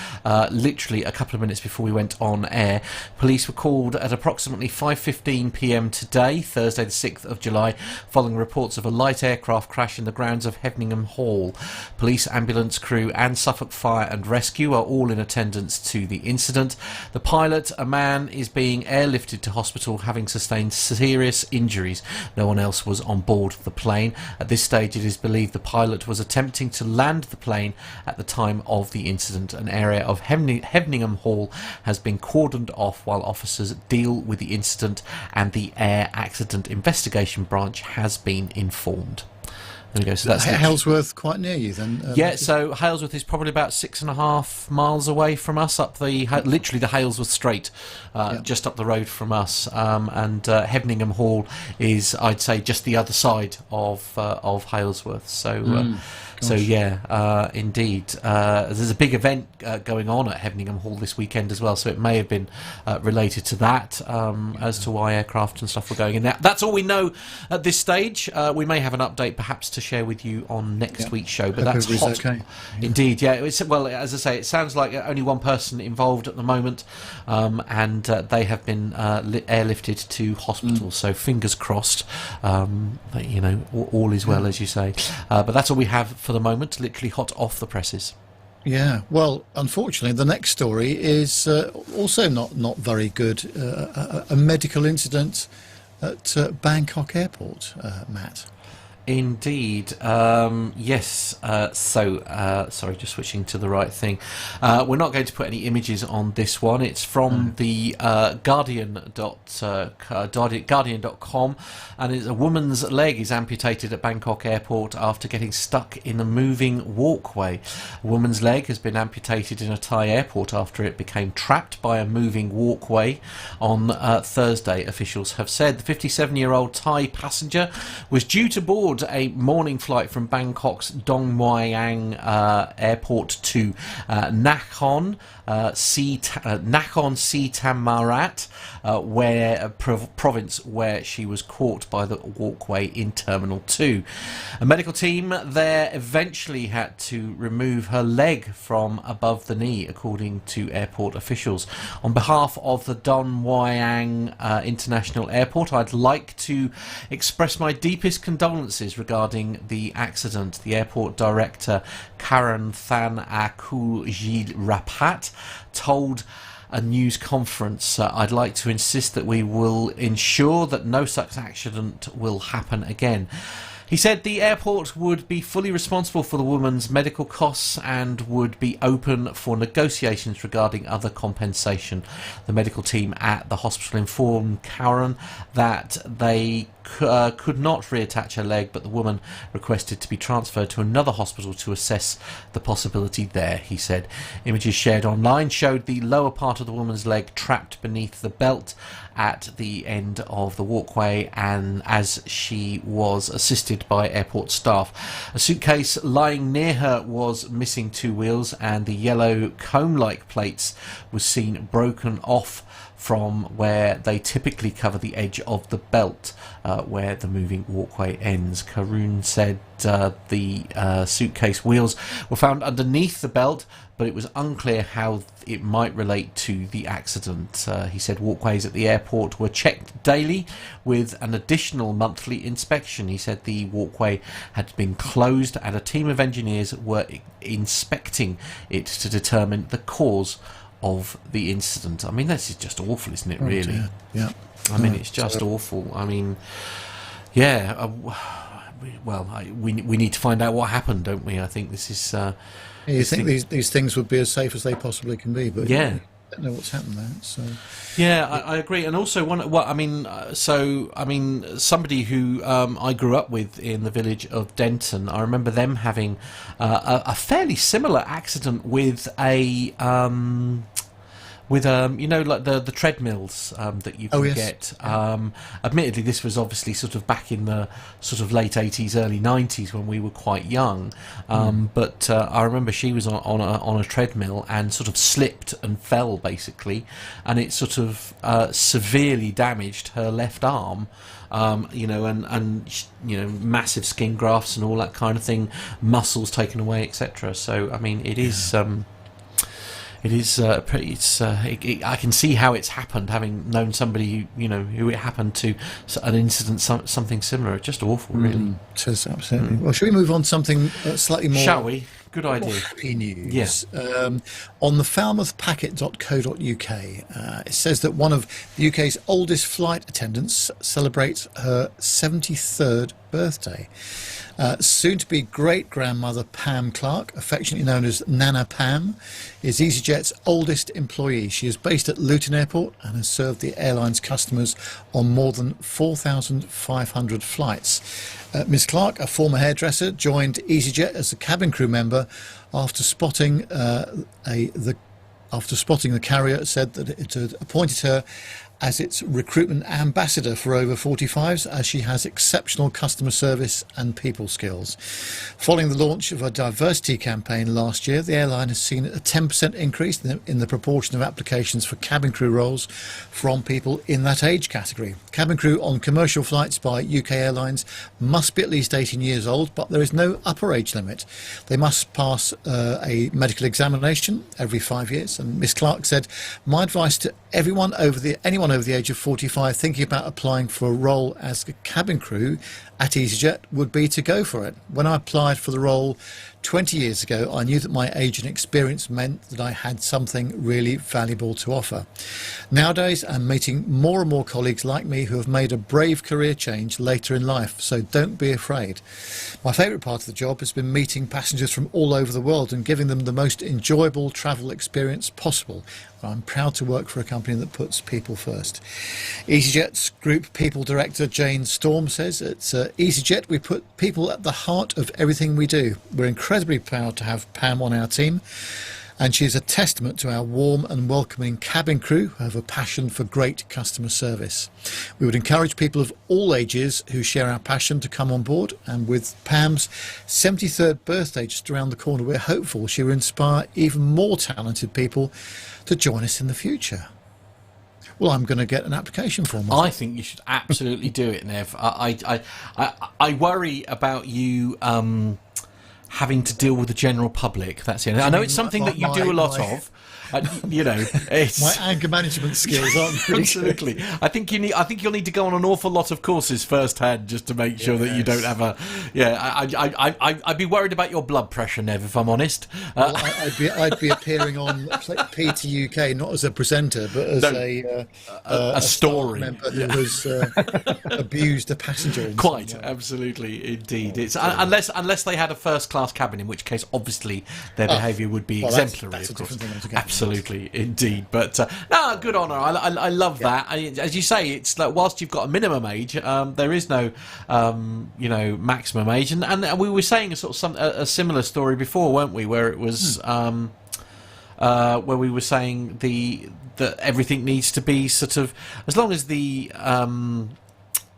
literally a couple of minutes before we went on air. Police were called at approximately 5:15 p.m. today, Thursday the 6th of July, following reports of a light aircraft crash in the grounds of Heveningham Hall. Police, ambulance crew and Suffolk Fire and Rescue are all in attendance to the incident. The pilot, a man, is being airlifted to hospital having sustained serious injuries. No one else was on board the plane. At this stage it is believed the pilot was attempting to land the plane at the time of the incident. An area of Heveningham Hall has been cordoned off while officers deal with the incident, and the Air Accident Investigation Branch has been informed. There we go. So that's Halesworth quite near you then? Yeah, so Halesworth is probably about 6.5 miles away from us, up the literally the Halesworth Strait, just up the road from us. And Heveningham Hall is, I'd say, just the other side of Halesworth. So. So yeah, indeed. There's a big event going on at Heveningham Hall this weekend as well, so it may have been related to that as to why aircraft and stuff were going in there. That's all we know at this stage. We may have an update perhaps to share with you on next week's show, but that's hot. Okay. Indeed, yeah. Well, as I say, it sounds like only one person involved at the moment, and they have been airlifted to hospital, so fingers crossed, all is well, as you say. But that's all we have for the moment, literally hot off the presses. Yeah, well, unfortunately, the next story is also not very good. A medical incident at Bangkok Airport, Matt. Indeed, yes. Sorry, just switching to the right thing. We're not going to put any images on this one. It's from the Guardian.com, and it's a woman's leg is amputated at Bangkok Airport after getting stuck in a moving walkway. A woman's leg has been amputated in a Thai airport after it became trapped by a moving walkway on Thursday, officials have said. The 57-year-old Thai passenger was due to board a morning flight from Bangkok's Dong Muang airport to Nakhon Sitamarat, province, where she was caught by the walkway in Terminal 2. A medical team there eventually had to remove her leg from above the knee, according to airport officials. On behalf of the Don Muang International Airport, I'd like to express my deepest condolences regarding the accident. The airport director, Karen Than Rapat, told a news conference, I'd like to insist that we will ensure that no such accident will happen again. He said the airport would be fully responsible for the woman's medical costs and would be open for negotiations regarding other compensation. The medical team at the hospital informed Karen that they could not reattach her leg, but the woman requested to be transferred to another hospital to assess the possibility there, he said. Images shared online showed the lower part of the woman's leg trapped beneath the belt at the end of the walkway, and as she was assisted by airport staff. A suitcase lying near her was missing two wheels, and the yellow comb-like plates was seen broken off from where they typically cover the edge of the belt, where the moving walkway ends. Karun said the suitcase wheels were found underneath the belt, but it was unclear how it might relate to the accident. He said walkways at the airport were checked daily with an additional monthly inspection. He said the walkway had been closed and a team of engineers were inspecting it to determine the cause of the incident. I mean, this is just awful, isn't it, really? Yeah. I mean, it's just awful. I mean, yeah, we need to find out what happened, don't we? I think this is... you think these things would be as safe as they possibly can be, but yeah. don't know what's happened there. So yeah, I agree. And also somebody who I grew up with in the village of Denton, I remember them having a fairly similar accident with a like the treadmills that you can get. Admittedly, this was obviously sort of back in the sort of late 80s, early 90s when we were quite young. But I remember she was on a treadmill and sort of slipped and fell basically, and it sort of severely damaged her left arm. Massive skin grafts and all that kind of thing, muscles taken away, etc. So I mean, it is. It is pretty. I can see how it's happened, having known somebody who it happened to, an incident, something similar. It's just awful, really. It is, absolutely. Well, shall we move on to something slightly more? Shall we? Good idea. Happy news. Yes. On the falmouthpacket.co.uk, it says that one of the UK's oldest flight attendants celebrates her 73rd birthday. Soon-to-be great-grandmother Pam Clark, affectionately known as Nana Pam, is EasyJet's oldest employee. She is based at Luton Airport and has served the airline's customers on more than 4,500 flights. Ms Clark, a former hairdresser, joined EasyJet as a cabin crew member after spotting the carrier said that it had appointed her as its recruitment ambassador for over 45s, as she has exceptional customer service and people skills. Following the launch of a diversity campaign last year, the airline has seen a 10% increase in the proportion of applications for cabin crew roles from people in that age category. Cabin crew on commercial flights by UK Airlines must be at least 18 years old, but there is no upper age limit. They must pass a medical examination every 5 years. And Miss Clark said, "My advice to anyone over the age of 45 thinking about applying for a role as a cabin crew at EasyJet would be to go for it. When I applied for the role 20 years ago, I knew that my age and experience meant that I had something really valuable to offer. Nowadays, I'm meeting more and more colleagues like me who have made a brave career change later in life, so don't be afraid. My favourite part of the job has been meeting passengers from all over the world and giving them the most enjoyable travel experience possible. I'm proud to work for a company that puts people first." EasyJet's Group People Director Jane Storm says, "At EasyJet, we put people at the heart of everything we do. We're incredibly proud to have Pam on our team, and she is a testament to our warm and welcoming cabin crew who have a passion for great customer service. We would encourage people of all ages who share our passion to come on board, and with Pam's 73rd birthday just around the corner, we're hopeful she will inspire even more talented people to join us in the future." Well, I'm going to get an application form. I think you should absolutely do it, Nev. I worry about you having to deal with the general public. That's it. I know it's something that you do a lot of. It's my anger management skills aren't really absolutely good. I think you'll need to go on an awful lot of courses firsthand just to make sure that you don't have a. I'd be worried about your blood pressure, Nev, if I'm honest. Well, I'd be appearing on PT UK not as a presenter but as a story member who has abused a passenger. Quite absolutely, indeed. It's unless they had a first class cabin, in which case obviously their behaviour would be exemplary. That's of course. Absolutely, indeed. But good on her. I love that. As you say, it's like whilst you've got a minimum age, there is no maximum age. And we were saying a similar story before, weren't we? Where it was where we were saying that everything needs to be sort of, as long as the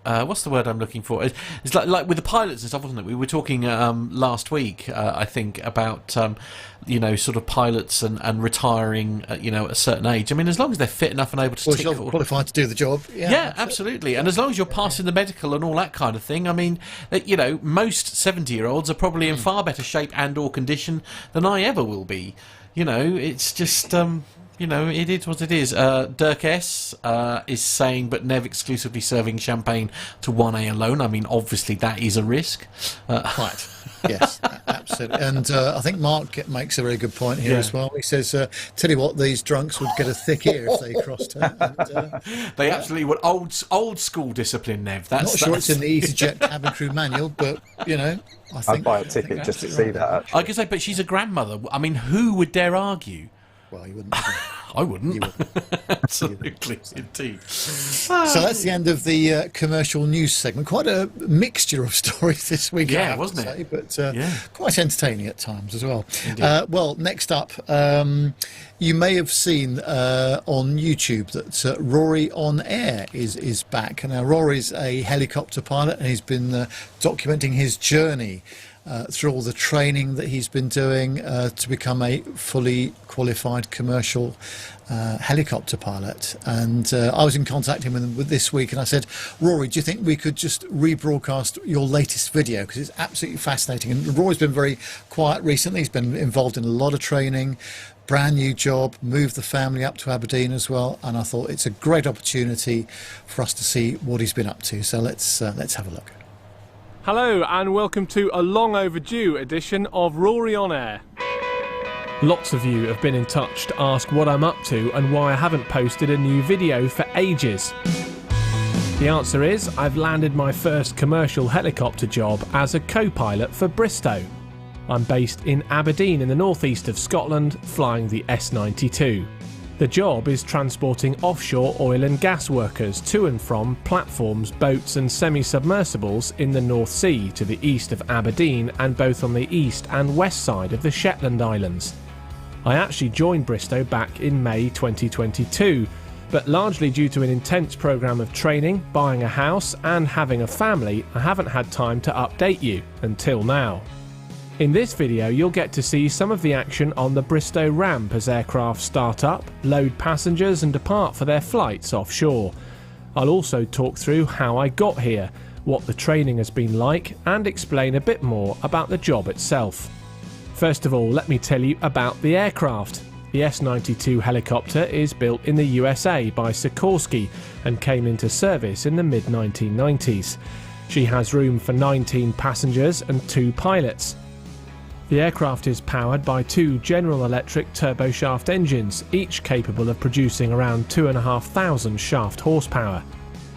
what's the word I'm looking for? It's like with the pilots and stuff, wasn't it? We were talking last week, I think, about sort of pilots and retiring at a certain age. I mean, as long as they're fit enough and able to tick qualified to do the job. Yeah, absolutely. And as long as you're passing the medical and all that kind of thing, I mean, most 70-year-olds are probably in far better shape and or condition than I ever will be. It's just. It is what it is. Dirk S is saying, but Nev exclusively serving champagne to 1A alone. I mean, obviously that is a risk. Right. Yes, absolutely. And I think Mark makes a very good point here as well. He says, tell you what, these drunks would get a thick ear if they crossed her. And, they absolutely would. Old school discipline, Nev. That's sure it's in the EasyJet cabin crew manual, but, I'd buy a ticket just to see that, actually. I could say, but she's a grandmother. I mean, who would dare argue? Well, you wouldn't. I wouldn't. You would. Absolutely, indeed. So that's the end of the commercial news segment. Quite a mixture of stories this week, I have wasn't to it? say, but quite entertaining at times as well. Well, next up, you may have seen on YouTube that Rory on Air is back. Now, Rory's a helicopter pilot, and he's been documenting his journey through all the training that he's been doing to become a fully qualified commercial helicopter pilot. And I was in contact with him this week, and I said, Rory, do you think we could just rebroadcast your latest video, because it's absolutely fascinating? And Rory's been very quiet recently. He's been involved in a lot of training, brand new job, moved the family up to Aberdeen as well, and I thought it's a great opportunity for us to see what he's been up to. So let's have a look. Hello and welcome to a long overdue edition of Rory on Air. Lots of you have been in touch to ask what I'm up to and why I haven't posted a new video for ages. The answer is I've landed my first commercial helicopter job as a co-pilot for Bristow. I'm based in Aberdeen in the northeast of Scotland, flying the S92. The job is transporting offshore oil and gas workers to and from platforms, boats and semi-submersibles in the North Sea to the east of Aberdeen, and both on the east and west side of the Shetland Islands. I actually joined Bristow back in May 2022, but largely due to an intense programme of training, buying a house and having a family, I haven't had time to update you until now. In this video you'll get to see some of the action on the Bristow ramp as aircraft start up, load passengers and depart for their flights offshore. I'll also talk through how I got here, what the training has been like, and explain a bit more about the job itself. First of all, let me tell you about the aircraft. The S92 helicopter is built in the USA by Sikorsky and came into service in the mid-1990s. She has room for 19 passengers and 2 pilots. The aircraft is powered by 2 General Electric turboshaft engines, each capable of producing around 2,500 shaft horsepower.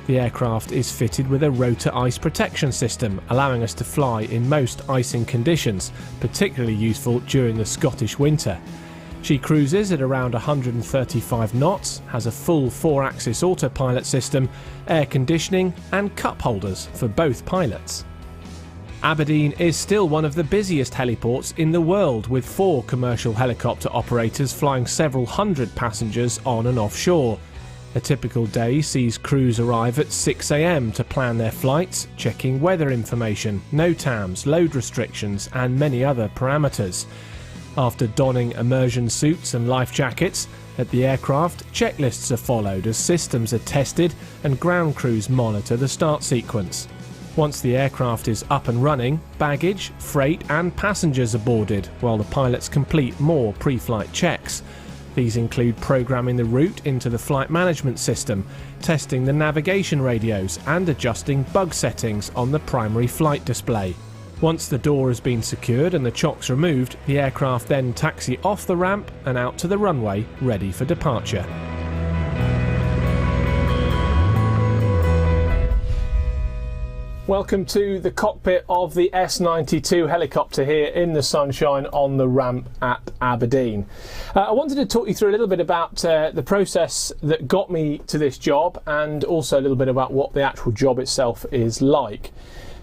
The aircraft is fitted with a rotor ice protection system, allowing us to fly in most icing conditions, particularly useful during the Scottish winter. She cruises at around 135 knots, has a full 4-axis autopilot system, air conditioning and cup holders for both pilots. Aberdeen is still one of the busiest heliports in the world, with 4 commercial helicopter operators flying several hundred passengers on and offshore. A typical day sees crews arrive at 6 AM to plan their flights, checking weather information, NOTAMs, load restrictions and many other parameters. After donning immersion suits and life jackets, at the aircraft, checklists are followed as systems are tested and ground crews monitor the start sequence. Once the aircraft is up and running, baggage, freight and passengers are boarded, while the pilots complete more pre-flight checks. These include programming the route into the flight management system, testing the navigation radios and adjusting bug settings on the primary flight display. Once the door has been secured and the chocks removed, the aircraft then taxi off the ramp and out to the runway, ready for departure. Welcome to the cockpit of the S92 helicopter here in the sunshine on the ramp at Aberdeen. I wanted to talk you through a little bit about the process that got me to this job, and also a little bit about what the actual job itself is like.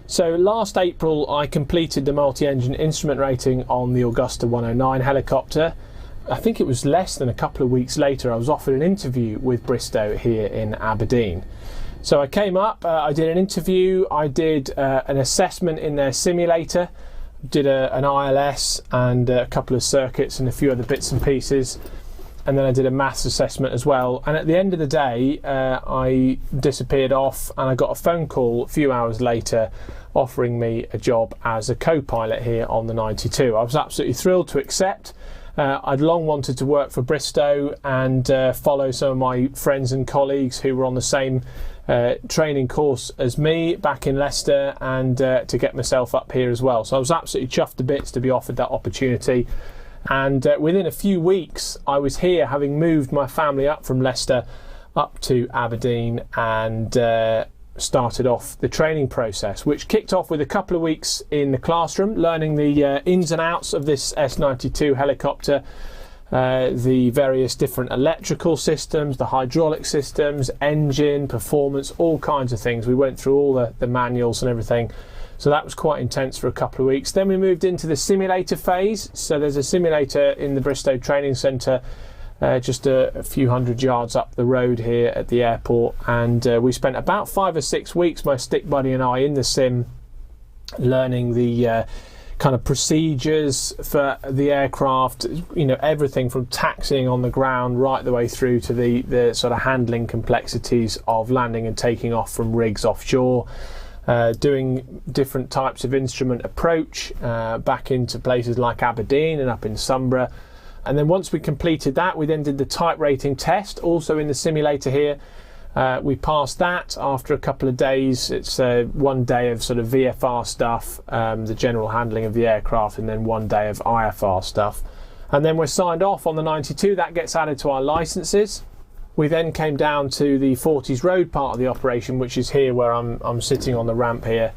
So last April I completed the multi-engine instrument rating on the Augusta 109 helicopter. I think it was less than a couple of weeks later I was offered an interview with Bristow here in Aberdeen. So I came up, I did an interview, I did an assessment in their simulator, did an ILS and a couple of circuits and a few other bits and pieces, and then I did a maths assessment as well. And at the end of the day I disappeared off, and I got a phone call a few hours later offering me a job as a co-pilot here on the 92. I was absolutely thrilled to accept. I'd long wanted to work for Bristow and follow some of my friends and colleagues who were on the same training course as me back in Leicester, and to get myself up here as well. So I was absolutely chuffed to bits to be offered that opportunity, and within a few weeks I was here, having moved my family up from Leicester up to Aberdeen, and started off the training process, which kicked off with a couple of weeks in the classroom learning the ins and outs of this S92 helicopter, the various different electrical systems, the hydraulic systems, engine, performance, all kinds of things. We went through all the manuals and everything. So that was quite intense for a couple of weeks. Then we moved into the simulator phase. So there's a simulator in the Bristow Training Centre, just a few hundred yards up the road here at the airport. And we spent about 5 or 6 weeks, my stick buddy and I, in the sim, learning the kind of procedures for the aircraft, everything from taxiing on the ground right the way through to the sort of handling complexities of landing and taking off from rigs offshore. Doing different types of instrument approach back into places like Aberdeen and up in Sunborough. And then once we completed that, we then did the type rating test, also in the simulator here. We passed that after a couple of days. It's 1 day of sort of VFR stuff, the general handling of the aircraft, and then 1 day of IFR stuff. And then we're signed off on the 92. That gets added to our licenses. We then came down to the Forties Road part of the operation, which is here where I'm sitting on the ramp here,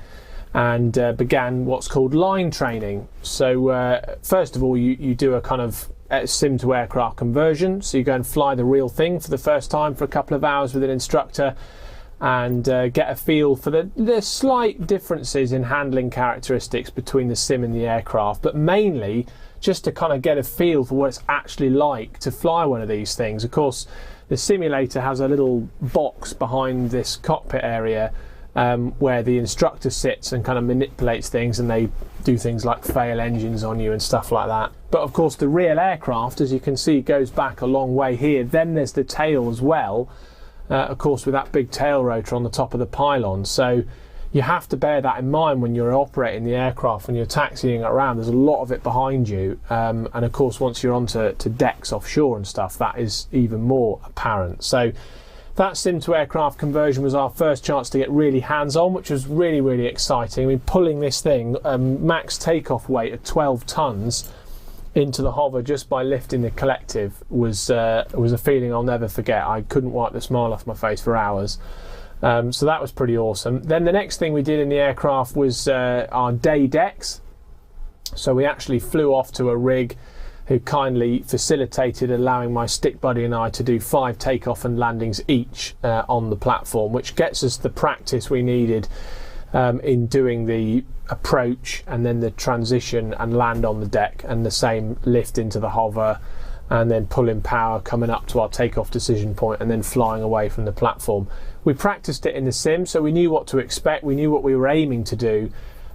and began what's called line training. So first of all, you do a kind of sim to aircraft conversion. So you go and fly the real thing for the first time for a couple of hours with an instructor, and get a feel for the slight differences in handling characteristics between the sim and the aircraft, but mainly just to kind of get a feel for what it's actually like to fly one of these things. Of course, the simulator has a little box behind this cockpit area where the instructor sits and kind of manipulates things, and they do things like fail engines on you and stuff like that. But of course the real aircraft, as you can see, goes back a long way here. Then there's the tail as well, of course, with that big tail rotor on the top of the pylon. So you have to bear that in mind when you're operating the aircraft, when you're taxiing it around. There's a lot of it behind you, and of course once you're onto decks offshore and stuff, that is even more apparent. So that sim to aircraft conversion was our first chance to get really hands-on, which was really, really exciting. I mean, pulling this thing, max takeoff weight of 12 tons into the hover just by lifting the collective was a feeling I'll never forget. I couldn't wipe the smile off my face for hours. So that was pretty awesome. Then the next thing we did in the aircraft was our day decks. So we actually flew off to a rig who kindly facilitated allowing my stick buddy and I to do 5 takeoff and landings each on the platform, which gets us the practice we needed in doing the approach and then the transition and land on the deck, and the same lift into the hover, and then pulling power coming up to our takeoff decision point, and then flying away from the platform. We practiced it in the sim, so we knew what to expect, we knew what we were aiming to do,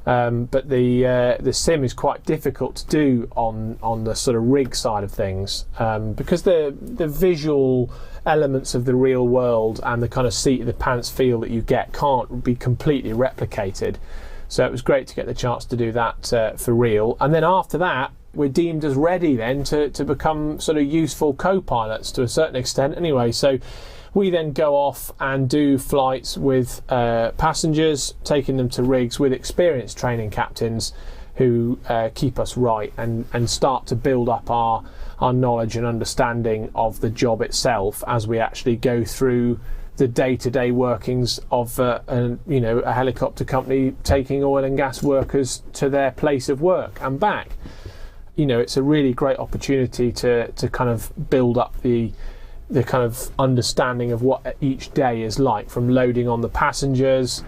but the sim is quite difficult to do on the sort of rig side of things, because the visual elements of the real world and the kind of seat of the pants feel that you get can't be completely replicated. So it was great to get the chance to do that for real. And then after that, we're deemed as ready then to become sort of useful co-pilots to a certain extent anyway. So we then go off and do flights with passengers, taking them to rigs with experienced training captains who keep us right and start to build up our knowledge and understanding of the job itself as we actually go through the day-to-day workings of a helicopter company taking oil and gas workers to their place of work and back. It's a really great opportunity to kind of build up the kind of understanding of what each day is like, from loading on the passengers,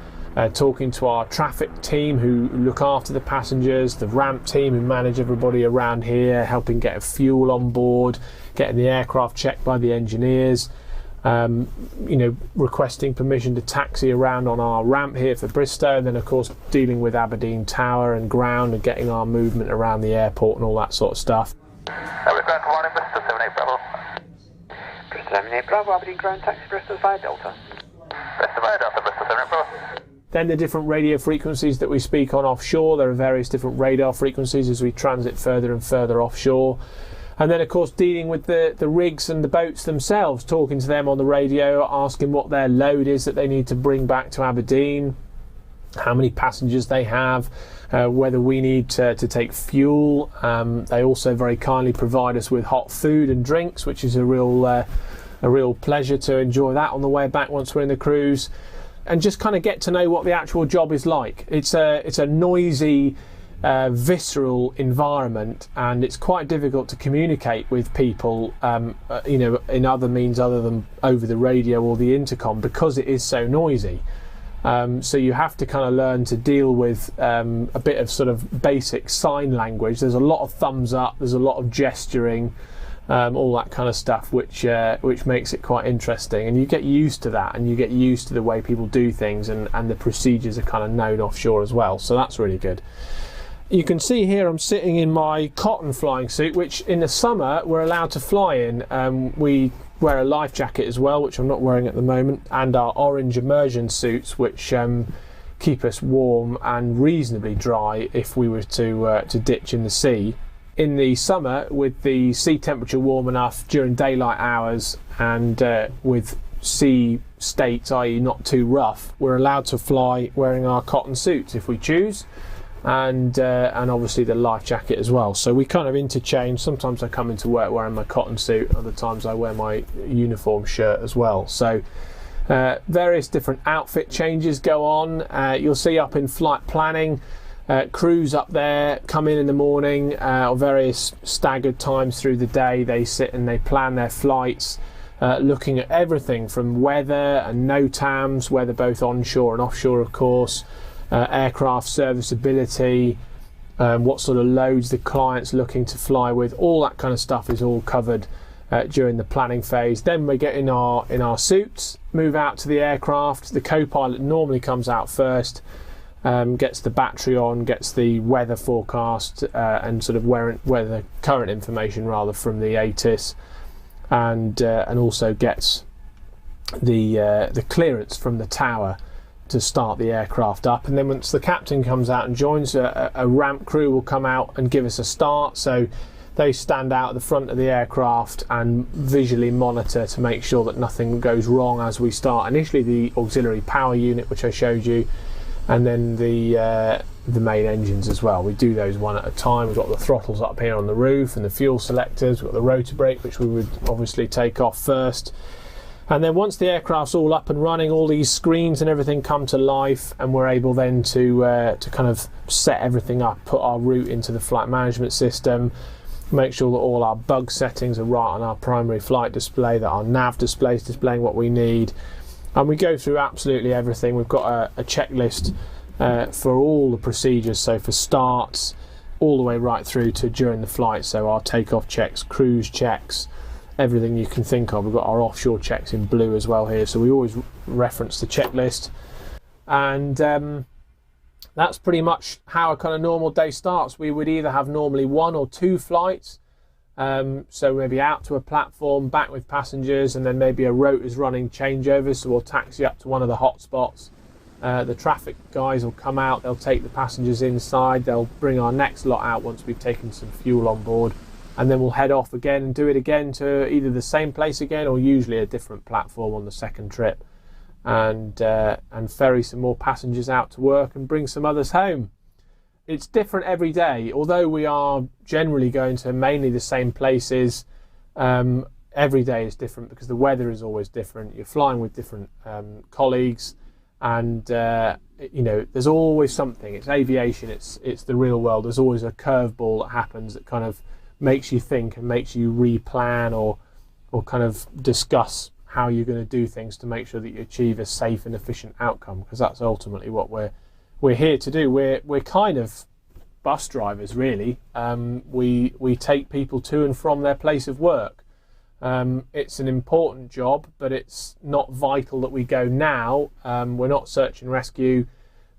talking to our traffic team who look after the passengers, the ramp team who manage everybody around here, helping get fuel on board, getting the aircraft checked by the engineers, requesting permission to taxi around on our ramp here for Bristow, and then of course dealing with Aberdeen Tower and ground and getting our movement around the airport and all that sort of stuff. Bristol 78 Bravo. Bristol 78 Bravo, Aberdeen ground taxi Bristol 5 Delta. Bristol 5 Delta, Bristol 78 Bravo. Then the different radio frequencies that we speak on offshore. There are various different radar frequencies as we transit further and further offshore. And then, of course, dealing with the rigs and the boats themselves, talking to them on the radio, asking what their load is that they need to bring back to Aberdeen, how many passengers they have, whether we need to take fuel. They also very kindly provide us with hot food and drinks, which is a real pleasure to enjoy that on the way back once we're in the cruise, and just kind of get to know what the actual job is like. It's a noisy visceral environment, and it's quite difficult to communicate with people, you know, in other means other than over the radio or the intercom, because it is so noisy. So you have to kind of learn to deal with a bit of sort of basic sign language. There's a lot of thumbs up, there's a lot of gesturing, all that kind of stuff, which makes it quite interesting, and you get used to that, and you get used to the way people do things, and the procedures are kind of known offshore as well, so that's really good. You can see here I'm sitting in my cotton flying suit, which in the summer we're allowed to fly in. We wear a life jacket as well, which I'm not wearing at the moment, and our orange immersion suits, which keep us warm and reasonably dry if we were to ditch in the sea. In the summer, with the sea temperature warm enough during daylight hours, and with sea states, i.e. not too rough, we're allowed to fly wearing our cotton suits if we choose. And obviously the life jacket as well. So we kind of interchange. Sometimes I come into work wearing my cotton suit, other times I wear my uniform shirt as well. So various different outfit changes go on. You'll see up in flight planning, crews up there come in the morning, or various staggered times through the day. They sit and they plan their flights, looking at everything from weather and NOTAMs, weather both onshore and offshore of course, aircraft serviceability, what sort of loads the client's looking to fly with. All that kind of stuff is all covered during the planning phase. Then we get in our suits, move out to the aircraft. The co-pilot normally comes out first, gets the battery on, gets the weather forecast and sort of weather current information rather from the ATIS, and also gets the clearance from the tower to start the aircraft up. And then once the captain comes out and joins, a ramp crew will come out and give us a start. So they stand out at the front of the aircraft and visually monitor to make sure that nothing goes wrong as we start. Initially the auxiliary power unit, which I showed you, and then the main engines as well. We do those one at a time. We've got the throttles up here on the roof and the fuel selectors. We've got the rotor brake, which we would obviously take off first. And then once the aircraft's all up and running, all these screens and everything come to life, and we're able then to kind of set everything up, put our route into the flight management system, make sure that all our bug settings are right on our primary flight display, that our nav display is displaying what we need. And we go through absolutely everything. We've got a checklist for all the procedures, so for starts all the way right through to during the flight. So our takeoff checks, cruise checks, everything you can think of. We've got our offshore checks in blue as well here, so we always reference the checklist. And that's pretty much how a kind of normal day starts. We would either have normally 1 or 2 flights, so maybe out to a platform, back with passengers, and then maybe a rotor's running changeovers, so we'll taxi up to one of the hot spots. The traffic guys will come out, they'll take the passengers inside, they'll bring our next lot out once we've taken some fuel on board, and then we'll head off again and do it again to either the same place again or usually a different platform on the second trip, and ferry some more passengers out to work and bring some others home. It's different every day, although we are generally going to mainly the same places. Every day is different because the weather is always different. You're flying with different colleagues, and you know, there's always something. It's aviation, it's the real world. There's always a curveball that happens that kind of makes you think and makes you replan or kind of discuss how you're going to do things to make sure that you achieve a safe and efficient outcome, because that's ultimately what we're here to do. We're kind of bus drivers, really. We take people to and from their place of work. It's an important job, but it's not vital that we go now. We're not search and rescue.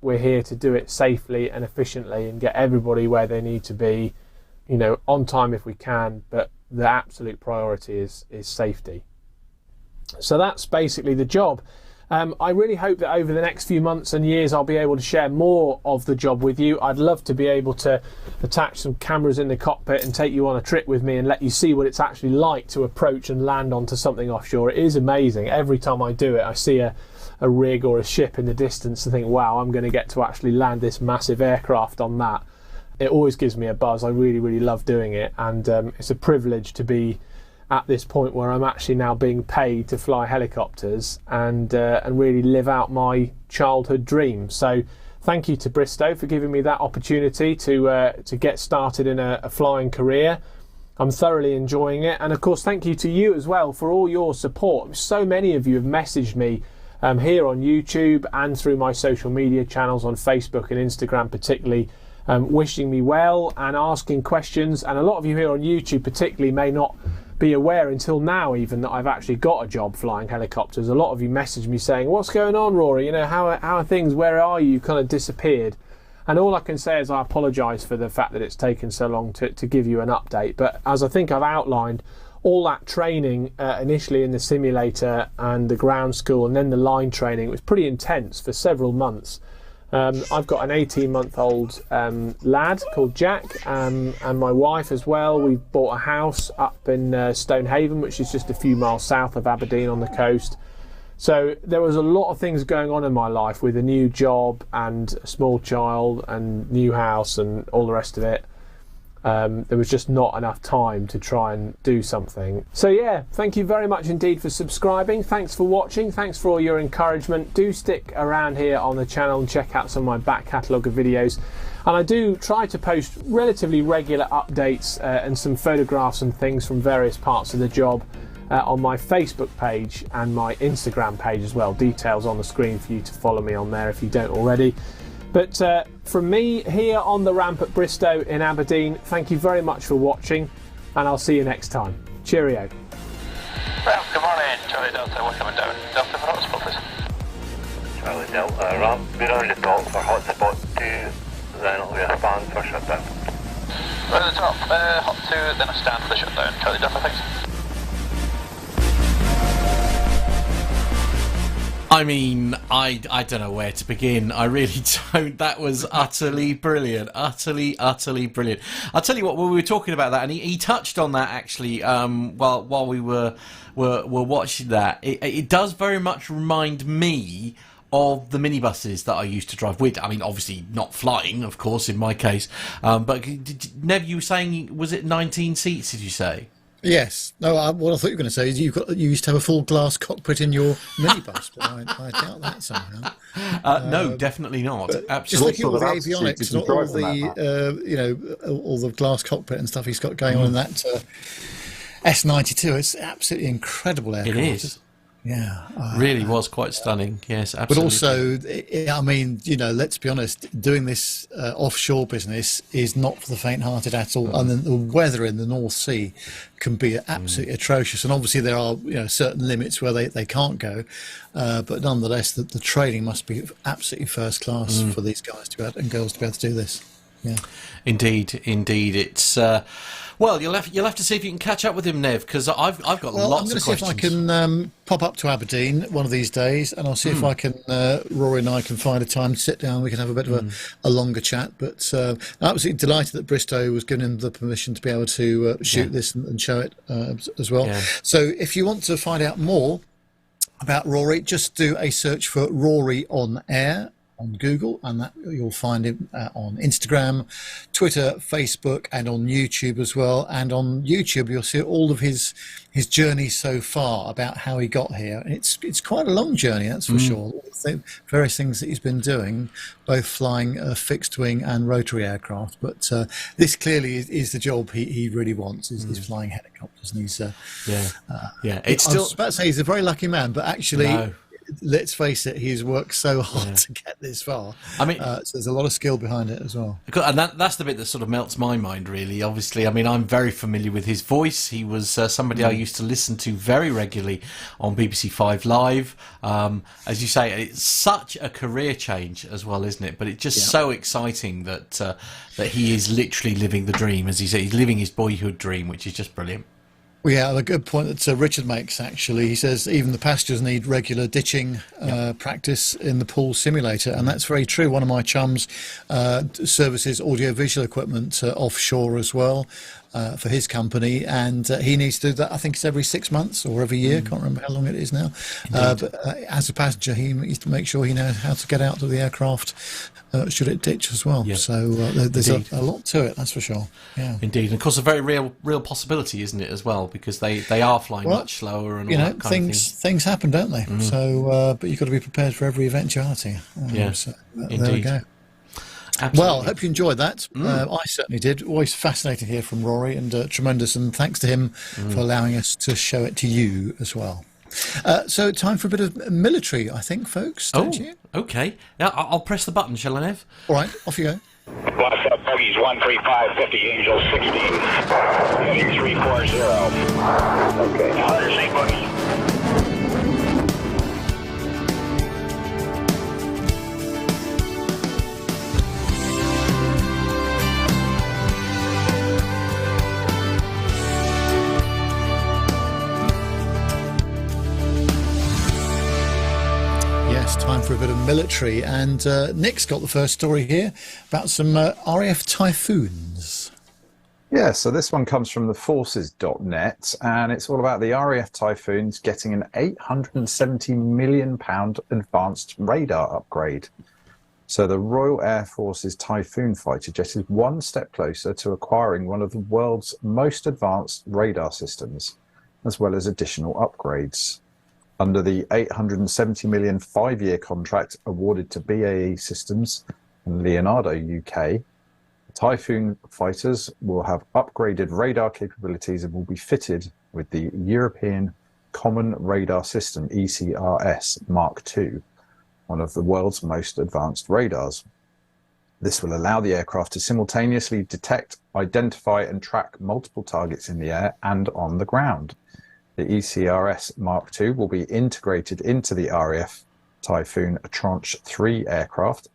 We're here to do it safely and efficiently and get everybody where they need to be, you know, on time if we can, but the absolute priority is safety. So that's basically the job. I really hope that over the next few months and years I'll be able to share more of the job with you. I'd love to be able to attach some cameras in the cockpit and take you on a trip with me and let you see what it's actually like to approach and land onto something offshore. It is amazing. Every time I do it, I see a rig or a ship in the distance and think, wow, I'm going to get to actually land this massive aircraft on that. It always gives me a buzz. I really, really love doing it, and it's a privilege to be at this point where I'm actually now being paid to fly helicopters and really live out my childhood dream. So thank you to Bristow for giving me that opportunity to get started in a flying career. I'm thoroughly enjoying it, and of course thank you to you as well for all your support. So many of you have messaged me here on YouTube and through my social media channels on Facebook and Instagram particularly, wishing me well and asking questions. And a lot of you here on YouTube particularly may not be aware until now even that I've actually got a job flying helicopters. A lot of you messaged me saying, what's going on, Rory? You know, how are things? Where are you? You kind of disappeared. And all I can say is I apologise for the fact that it's taken so long to give you an update. But as I think I've outlined, all that training initially in the simulator and the ground school and then the line training, it was pretty intense for several months. I've got an 18-month-old lad called Jack and my wife as well. We've bought a house up in Stonehaven, which is just a few miles south of Aberdeen on the coast. So there was a lot of things going on in my life with a new job and a small child and new house and all the rest of it. There was just not enough time to try and do something. So yeah, thank you very much indeed for subscribing. Thanks for watching. Thanks for all your encouragement. Do stick around here on the channel and check out some of my back catalogue of videos. And I do try to post relatively regular updates and some photographs and things from various parts of the job on my Facebook page and my Instagram page as well. Details on the screen for you to follow me on there if you don't already. But from me here on the ramp at Bristow in Aberdeen, thank you very much for watching, and I'll see you next time. Cheerio. Well, good morning, Charlie Delta, we're coming down. Delta for hotspot, please. Charlie Delta, ramp, be round the top for hotspot 2, then it'll be a stand for shutdown. Right at the top, hot 2, then a stand for the shutdown. Charlie Delta, thanks. I mean, I don't know where to begin. I really don't. That was utterly brilliant. Utterly brilliant. I'll tell you what, when we were talking about that, and he touched on that actually while we were watching that. It does very much remind me of the minibuses that I used to drive with. I mean, obviously not flying, of course, in my case. But Nev, you were saying, was it 19 seats, did you say? Yes. No, what I thought you were going to say is you used to have a full glass cockpit in your minibus, but I doubt that somehow. No, definitely not. Absolutely. Just looking at all the avionics and all the all the glass cockpit and stuff he's got going on in that S92, it's absolutely incredible aircraft. It is. Yeah, really was quite stunning. Yes, absolutely. But also, I mean, let's be honest, doing this offshore business is not for the faint-hearted at all. And the weather in the North Sea can be absolutely atrocious. And obviously, there are certain limits where they can't go. But nonetheless, the training must be absolutely first class for these guys and girls to be able to do this. Yeah, indeed. It's. Well, you'll have to see if you can catch up with him, Nev, because I've got lots of questions. I'm going to see if I can pop up to Aberdeen one of these days, and I'll see if I can, Rory and I can find a time to sit down. We can have a bit of a longer chat. But I'm absolutely delighted that Bristow was given him the permission to be able to shoot this and show it as well. Yeah. So if you want to find out more about Rory, just do a search for Rory on Air on Google, and that you'll find him on Instagram, Twitter, Facebook, and on YouTube as well. And on YouTube you'll see all of his journey so far about how he got here. And it's quite a long journey, that's for sure. Various things that he's been doing, both flying fixed wing and rotary aircraft. But this clearly is the job he really wants, is flying helicopters. And he's It's still, I was about to say he's a very lucky man, but actually. No. Let's face it, he's worked so hard to get this far. I mean, so there's a lot of skill behind it as well. And that's the bit that sort of melts my mind, really. Obviously, I mean, I'm very familiar with his voice. He was somebody I used to listen to very regularly on BBC 5 Live. As you say, it's such a career change as well, isn't it? But it's just so exciting that he is literally living the dream, as he said. He's living his boyhood dream, which is just brilliant. Well, yeah, the good point that Richard makes, actually. He says even the passengers need regular ditching practice in the pool simulator, and that's very true. One of my chums services audiovisual equipment offshore as well for his company, and he needs to do that, I think it's every 6 months or every year. Can't remember how long it is now. But as a passenger, he needs to make sure he knows how to get out of the aircraft should it ditch as well. Yep. So there's a lot to it, that's for sure. Yeah, indeed. And of course, a very real possibility, isn't it, as well, because they are flying much slower and all that kind of thing. Things happen, don't they? So, but you've got to be prepared for every eventuality. So there we go. Absolutely. Well, I hope you enjoyed that. I certainly did. Always fascinating to hear from Rory, and tremendous, and thanks to him for allowing us to show it to you as well. So time for a bit of military, I think, folks, don't you? Okay. Yeah, I'll press the button, shall I, Nev? All right, off you go. What's up, bogeys 13550, Angel 16, heading 340. Okay, Undersea bogey. Yes, time for a bit of military, and Nick's got the first story here about some RAF Typhoons. Yeah, so this one comes from the forces.net, and it's all about the RAF Typhoons getting an £870 million advanced radar upgrade. So the Royal Air Force's Typhoon fighter jet is one step closer to acquiring one of the world's most advanced radar systems, as well as additional upgrades. Under the $870 million 5-year contract awarded to BAE Systems and Leonardo UK, Typhoon fighters will have upgraded radar capabilities and will be fitted with the European Common Radar System, ECRS Mark II, one of the world's most advanced radars. This will allow the aircraft to simultaneously detect, identify and track multiple targets in the air and on the ground. The ECRS Mark II will be integrated into the RAF Typhoon Tranche 3 aircraft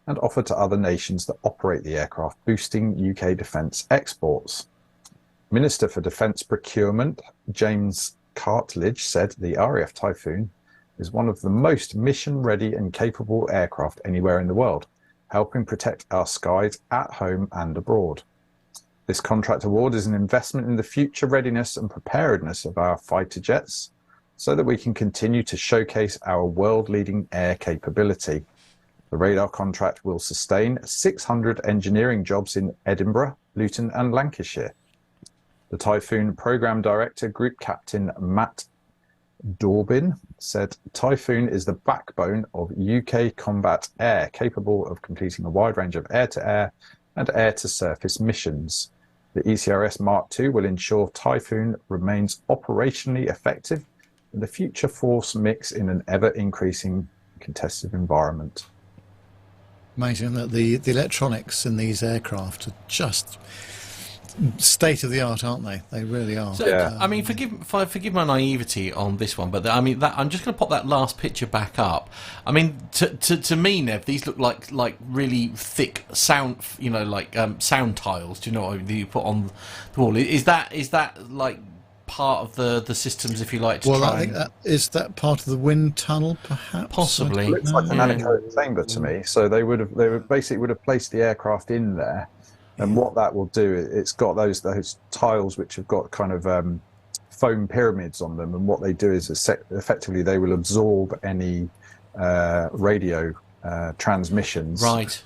and offered to other nations that operate the aircraft, boosting UK defence exports. Minister for Defence Procurement James Cartledge said the RAF Typhoon is one of the most mission-ready and capable aircraft anywhere in the world, helping protect our skies at home and abroad. This contract award is an investment in the future readiness and preparedness of our fighter jets so that we can continue to showcase our world-leading air capability. The radar contract will sustain 600 engineering jobs in Edinburgh, Luton and Lancashire. The Typhoon Programme Director, Group Captain Matt Dorbin, said Typhoon is the backbone of UK combat air, capable of completing a wide range of air-to-air and air-to-surface missions. The ECRS Mark II will ensure Typhoon remains operationally effective in the future force mix in an ever-increasing contested environment. Amazing that the electronics in these aircraft are just state of the art, aren't they? They really are. So, yeah. I mean, forgive my naivety on this one, but I mean, I'm just going to pop that last picture back up. I mean, to me, Nev, these look like really thick sound, sound tiles. Do you know what I mean, you put on the wall? Is that like part of the systems, if you like? To I think that part of the wind tunnel, perhaps. Possibly. It looks like an anechoic chamber to me. So they would have placed the aircraft in there. And what that will do, it's got those tiles which have got kind of foam pyramids on them. And what they do is effectively they will absorb any radio transmissions. Right.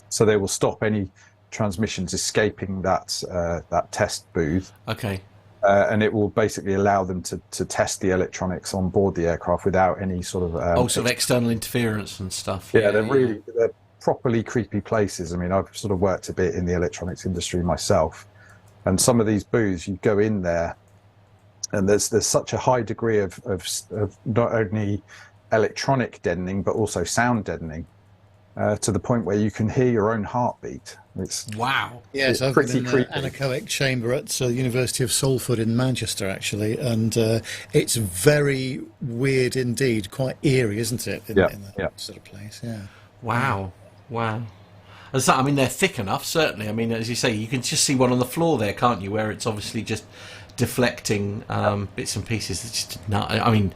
So they will stop any transmissions escaping that test booth. Okay. And it will basically allow them to test the electronics on board the aircraft without any sort of sort of external interference and stuff. Yeah, they're properly creepy places. I mean, I've sort of worked a bit in the electronics industry myself, and some of these booths, you go in there, and there's such a high degree of not only electronic deadening but also sound deadening, to the point where you can hear your own heartbeat. Wow. Yes, I've been in an anechoic chamber at the University of Salford in Manchester, actually, and it's very weird indeed, quite eerie, isn't it? In that sort of place. Yeah. Wow. I mean, they're thick enough, certainly. I mean, as you say, you can just see one on the floor there, can't you, where it's obviously just deflecting bits and pieces. It's just not. I mean,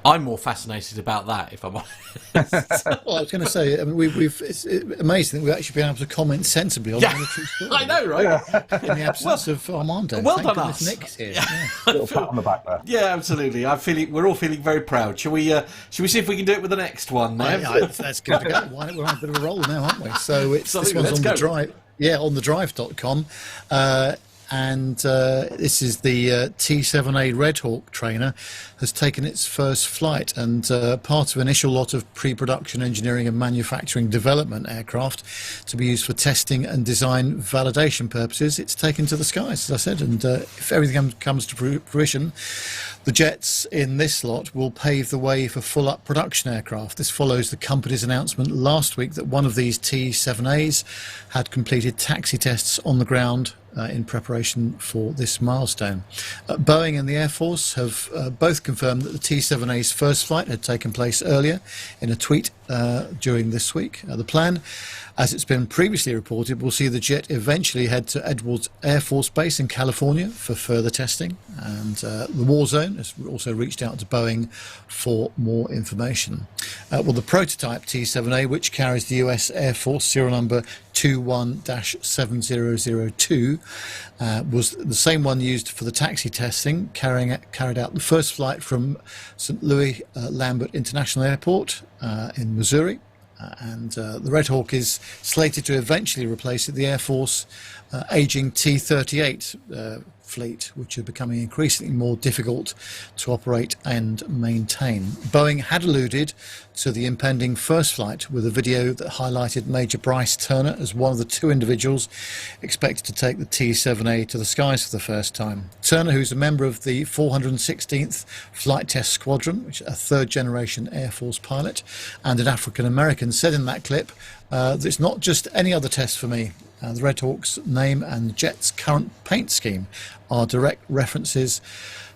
I'm more fascinated about that, if I'm honest. Well, I was going to say, I mean, it's amazing that we've actually been able to comment sensibly on the military story. I know, right? Yeah. In the absence of Armando. Well Thank done, goodness us. Nick's here. Yeah. Little pat on the back there. Yeah, absolutely. We're all feeling very proud. Shall we see if we can do it with the next one, Nev? That's good to go. We're on a bit of a roll now, aren't we? So this one's on the drive. Yeah, on thedrive.com. and this is the T-7A Red Hawk trainer has taken its first flight, and part of an initial lot of pre-production engineering and manufacturing development aircraft to be used for testing and design validation purposes. It's taken to the skies, as I said, and if everything comes to fruition, the jets in this lot will pave the way for full-up production aircraft. This follows the company's announcement last week that one of these T-7As had completed taxi tests on the ground in preparation for this milestone. Boeing and the Air Force have both confirmed that the T-7A's first flight had taken place earlier in a tweet during this week. The plan, as it's been previously reported, will see the jet eventually head to Edwards Air Force Base in California for further testing, and the War Zone has also reached out to Boeing for more information. Well, the prototype T-7A, which carries the US Air Force serial number 21-7002, was the same one used for the taxi testing, carried out the first flight from St Louis Lambert International Airport in Missouri. And the Red Hawk is slated to eventually replace the Air Force aging T-38 fleet, which are becoming increasingly more difficult to operate and maintain. Boeing had alluded to the impending first flight with a video that highlighted Major Bryce Turner as one of the two individuals expected to take the T-7A to the skies for the first time. Turner, who's a member of the 416th Flight Test Squadron, which is a third-generation Air Force pilot, and an African-American, said in that clip, that it's not just any other test for me. The Red Hawk's name and the jet's current paint scheme are direct references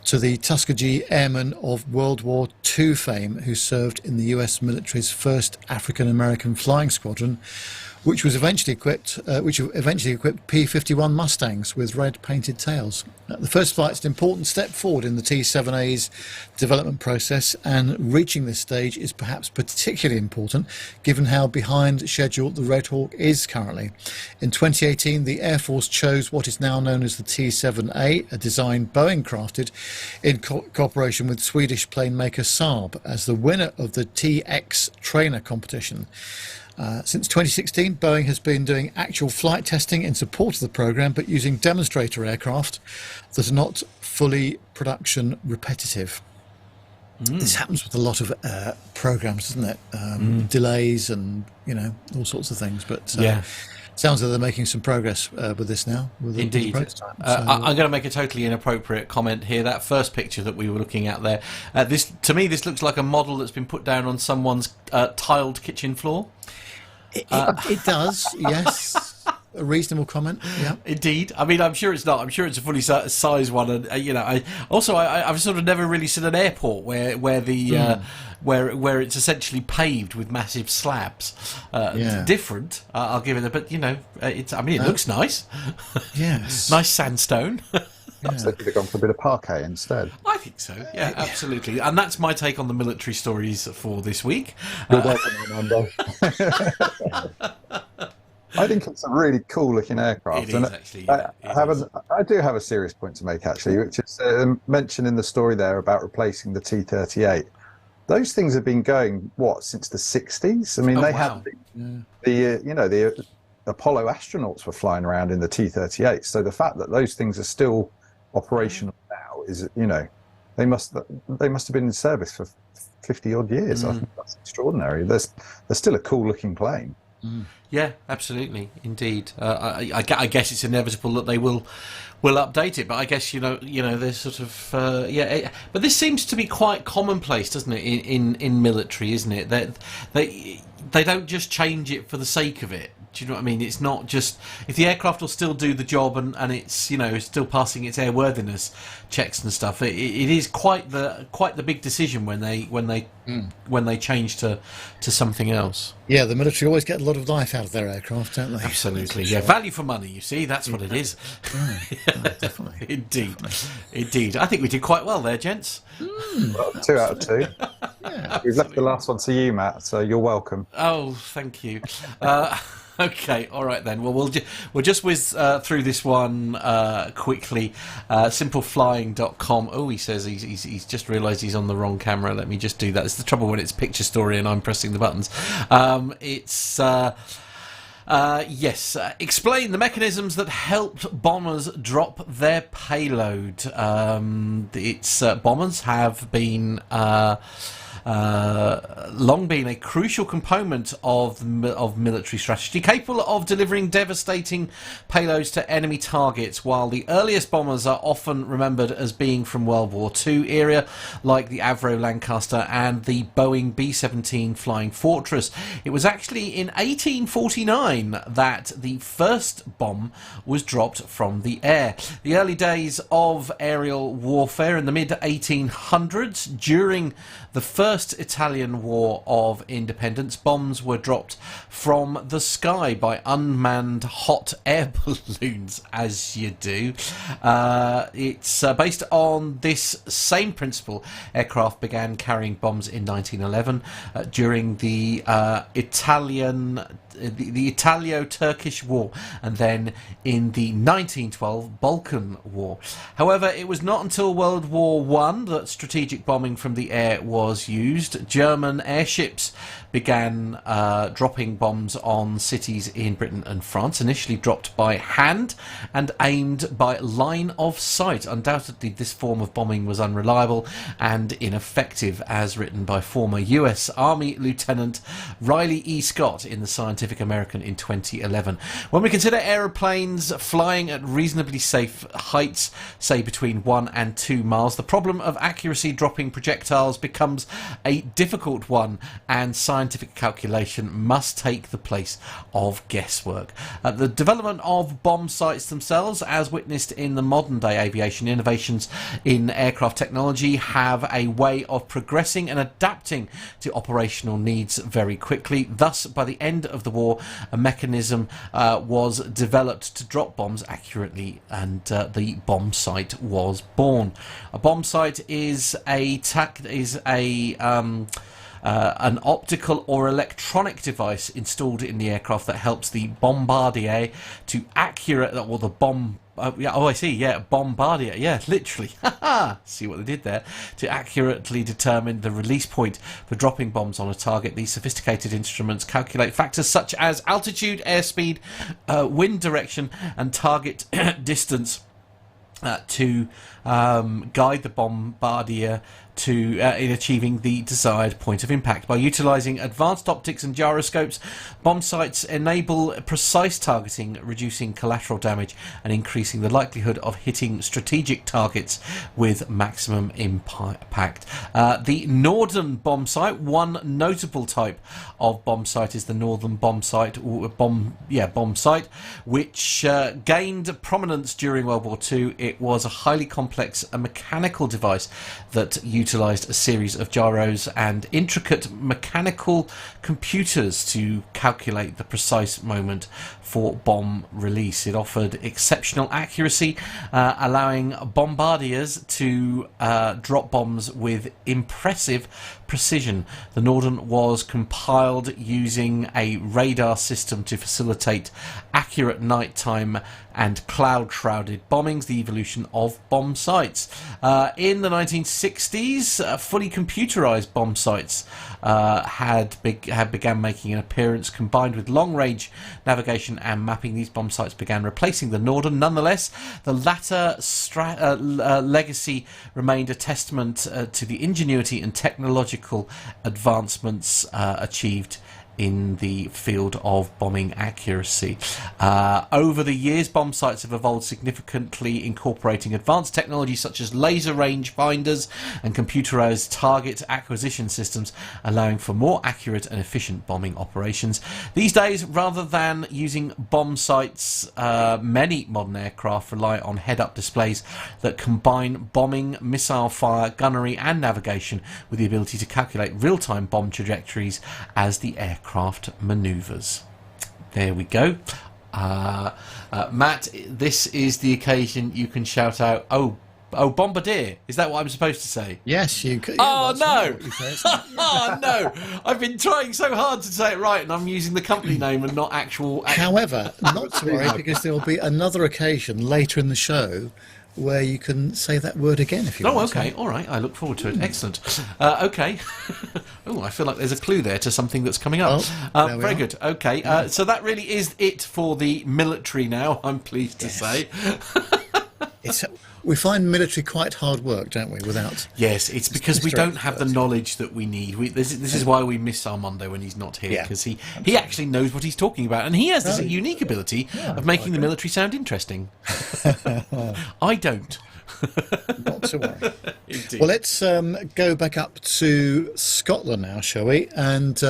to the Tuskegee Airmen of World War II fame, who served in the US military's first African-American flying squadron, which eventually equipped P-51 Mustangs with red painted tails. The first flight is an important step forward in the T-7A's development process, and reaching this stage is perhaps particularly important given how behind schedule the Red Hawk is currently. In 2018, the Air Force chose what is now known as the T-7A, a design Boeing crafted in cooperation with Swedish plane maker Saab, as the winner of the TX trainer competition. Since 2016, Boeing has been doing actual flight testing in support of the program, but using demonstrator aircraft that are not fully production repetitive. This happens with a lot of programs, doesn't it? Delays and, all sorts of things. But sounds like they're making some progress with this now. Indeed. I'm going to make a totally inappropriate comment here. That first picture that we were looking at there, to me, this looks like a model that's been put down on someone's tiled kitchen floor. It does, yes. A reasonable comment. Yeah, indeed. I mean, I'm sure it's not. I'm sure it's a fully sized one, and I've sort of never really seen an airport where it's essentially paved with massive slabs. Different, I'll give it. But it looks nice. Yes, nice sandstone. Perhaps they could have gone for a bit of parquet instead. I think so, yeah, absolutely. And that's my take on the military stories for this week. Good welcome, Armando. I think it's a really cool looking aircraft. It is, actually. I do have a serious point to make, actually, which is mentioned in the story there about replacing the T-38. Those things have been going, since the 60s? I mean, had the Apollo astronauts were flying around in the T-38. So the fact that those things are still operational now is, they must have been in service for 50 odd years. I think that's extraordinary. They're still a cool looking plane. Yeah, absolutely, indeed. I guess it's inevitable that they will update it, but I guess there's sort of but this seems to be quite commonplace, doesn't it? In military, isn't it? That they don't just change it for the sake of it. Do you know what I mean? It's not just if the aircraft will still do the job and it's still passing its airworthiness checks and stuff. It is quite the big decision when they change to something else. Yeah, the military always get a lot of life out of their aircraft, don't they? Absolutely, yeah. Value for money, you see, that's what it is. Definitely. Indeed. I think we did quite well there, gents. Well, 2 out of 2. We've left the last one to you, Matt, so you're welcome. Oh, thank you. Okay, all right then. Well, we'll just whiz through this one quickly. Simpleflying.com. Oh, he says he's just realised he's on the wrong camera. Let me just do that. It's the trouble when it's picture story and I'm pressing the buttons. It's Yes. Explain the mechanisms that helped bombers drop their payload. Bombers have been long been a crucial component of military strategy, capable of delivering devastating payloads to enemy targets. While the earliest bombers are often remembered as being from World War II era, like the Avro Lancaster and the Boeing B-17 Flying Fortress, it was actually in 1849 that the first bomb was dropped from the air. The early days of aerial warfare in the mid-1800s, during the First Italian War of Independence, bombs were dropped from the sky by unmanned hot air balloons, as you do. It's based on this same principle. Aircraft began carrying bombs in 1911 during the Italo-Turkish War, and then in the 1912 Balkan War. However, it was not until World War I that strategic bombing from the air was used. German airships began dropping bombs on cities in Britain and France, initially dropped by hand and aimed by line of sight. Undoubtedly, this form of bombing was unreliable and ineffective, as written by former US Army Lieutenant Riley E. Scott in the Scientific American in 2011. When we consider aeroplanes flying at reasonably safe heights, say between 1 and 2 miles, the problem of accuracy dropping projectiles becomes a difficult one, and scientific calculation must take the place of guesswork. The development of bomb sights themselves, as witnessed in the modern day aviation, innovations in aircraft technology have a way of progressing and adapting to operational needs very quickly. Thus, by the end of the war, a mechanism was developed to drop bombs accurately, and the bomb sight was born. A bomb sight is an optical or electronic device installed in the aircraft that helps the bombardier to bombardier. Yeah, literally. See what they did there? To accurately determine the release point for dropping bombs on a target. These sophisticated instruments calculate factors such as altitude, airspeed, wind direction, and target distance to guide the bombardier in achieving the desired point of impact. By utilising advanced optics and gyroscopes, bomb sights enable precise targeting, reducing collateral damage and increasing the likelihood of hitting strategic targets with maximum impact. The Northern bomb sight, one notable type of bomb sight is the Northern bomb sight, which gained prominence during World War II. It was a highly complex mechanical device that utilised a series of gyros and intricate mechanical computers to calculate the precise moment for bomb release. It offered exceptional accuracy, allowing bombardiers to drop bombs with impressive precision. The Norden was compiled using a radar system to facilitate accurate nighttime and cloud-shrouded bombings, the evolution of bomb sights. In the 1960s, fully computerized bomb sights had began making an appearance. Combined with long-range navigation and mapping, these bomb sights began replacing the Norden. Nonetheless, the latter legacy remained a testament to the ingenuity and technological advancements achieved in the field of bombing accuracy. Over the years, bomb sights have evolved significantly, incorporating advanced technology such as laser range finders and computerized target acquisition systems, allowing for more accurate and efficient bombing operations. These days, rather than using bomb sights, many modern aircraft rely on head-up displays that combine bombing, missile fire, gunnery and navigation with the ability to calculate real-time bomb trajectories as the aircraft manoeuvres. There we go. Matt, this is the occasion you can shout out, oh, bombardier. Is that what I'm supposed to say? Yes, you could. Oh, no. Oh, no. I've been trying so hard to say it right, and I'm using the company name and not actual... However, not to worry, because there will be another occasion later in the show where you can say that word again if you want. Oh, okay, all right. I look forward to it. Excellent. Okay. Oh, I feel like there's a clue there to something that's coming up. Very good. Okay, so that really is it for the military now, I'm pleased to say. We find military quite hard work, don't we, without... Yes, it's because we don't have the knowledge that we need. This is why we miss Armando when he's not here, because he actually knows what he's talking about, and he has this unique ability of making the military sound interesting. I don't. Not to worry. Well, let's go back up to Scotland now, shall we? And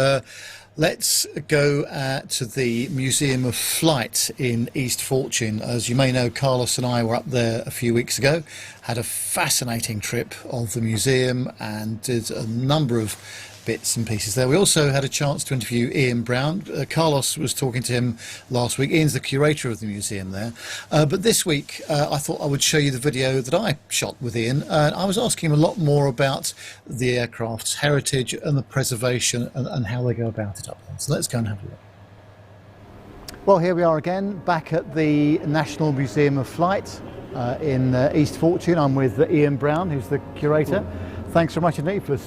let's go to the Museum of Flight in East Fortune. As you may know, Carlos and I were up there a few weeks ago, had a fascinating trip of the museum and did a number of bits and pieces there. We also had a chance to interview Ian Brown. Carlos was talking to him last week. Ian's the curator of the museum there. But this week, I thought I would show you the video that I shot with Ian. I was asking him a lot more about the aircraft's heritage and the preservation and how they go about it up there. So let's go and have a look. Well, here we are again, back at the National Museum of Flight in East Fortune. I'm with Ian Brown, who's the curator. Thanks very much indeed for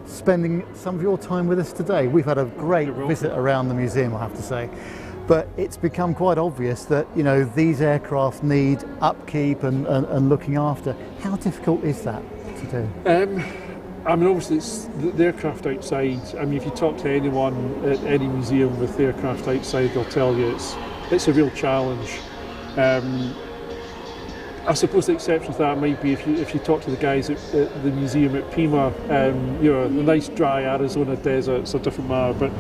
spending some of your time with us today. We've had a great visit around the museum, I have to say, but it's become quite obvious that, you know, these aircraft need upkeep and looking after. How difficult is that to do? I mean, obviously it's the aircraft outside. I mean, if you talk to anyone at any museum with aircraft outside, they'll tell you it's a real challenge. I suppose the exception to that might be if you talk to the guys at the museum at Pima. You know, the nice dry Arizona desert's a different matter. But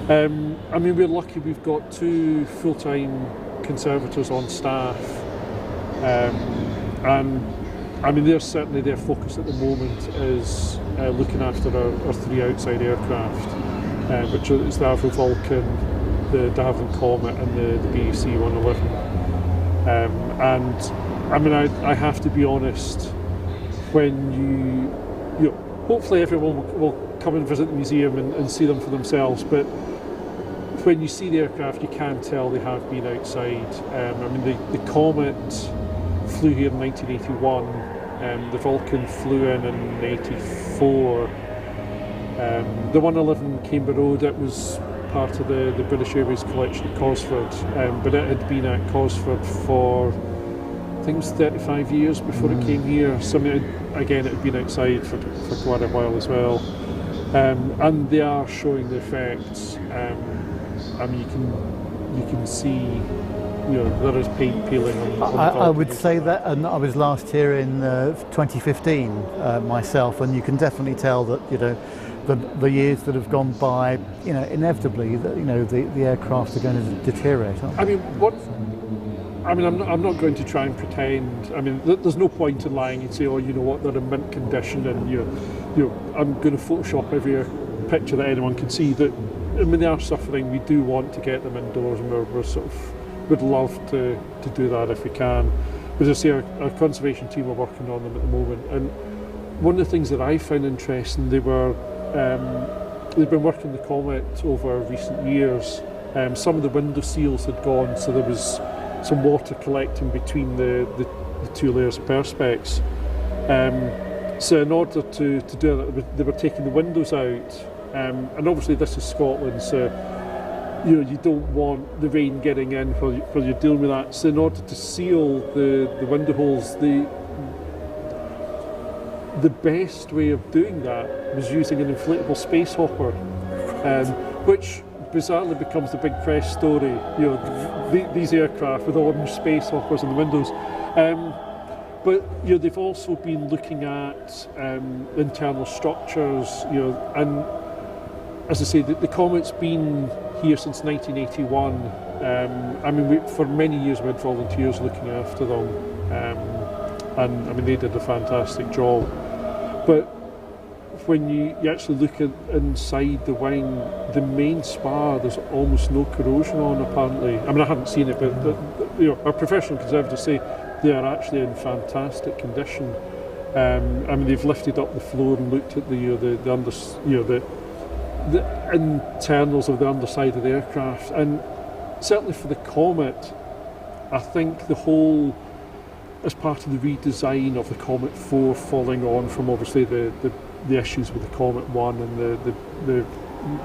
I mean, we're lucky we've got 2 full-time conservators on staff, and I mean, certainly their focus at the moment is looking after our 3 outside aircraft, which is the Avro Vulcan, the de Havilland Comet, and the BAC 111, and I mean, I have to be honest, when you know, hopefully everyone will come and visit the museum and see them for themselves, but when you see the aircraft, you can tell they have been outside. I mean, the Comet flew here in 1981, the Vulcan flew in 84, the 111 Camber Road, it was part of the British Airways collection at Cosford, but it had been at Cosford for, I think it was 35 years before it came here. So I mean, again, it had been outside for quite a while as well. And they are showing the effects. I mean, you can see, you know, there is paint peeling on I would say that, and I was last here in 2015 myself, and you can definitely tell that, you know, the years that have gone by, you know, inevitably, that, you know, the aircraft are going to deteriorate, aren't they? I mean, I'm not going to try and pretend. I mean, there's no point in lying and say, oh, you know what, they're in mint condition, and you know, I'm going to Photoshop every picture that anyone can see. That, I mean, they are suffering. We do want to get them indoors, and we're sort of would love to do that if we can. But as I say, our conservation team are working on them at the moment, and one of the things that I found interesting, they've been working the Comet over recent years. Some of the window seals had gone, so there was some water collecting between the 2 layers of perspex. So in order to do that, they were taking the windows out, and obviously this is Scotland, so you know, you don't want the rain getting in while you're dealing with that. So in order to seal the window holes, the best way of doing that was using an inflatable space hopper, which bizarrely becomes the big press story. You know, these aircraft with orange space hoppers in the windows. But you know, they've also been looking at internal structures. You know, and as I say, the Comet's been here since 1981. I mean, for many years we had volunteers looking after them, and I mean, they did a fantastic job. But when you actually look inside the wing, the main spar, there's almost no corrosion on, apparently. I mean, I haven't seen it, but you know, our professional conservators say they are actually in fantastic condition. I mean, they've lifted up the floor and looked at the internals of the underside of the aircraft, and certainly for the Comet, I think the whole as part of the redesign of the Comet 4, following on from obviously the issues with the Comet 1 and the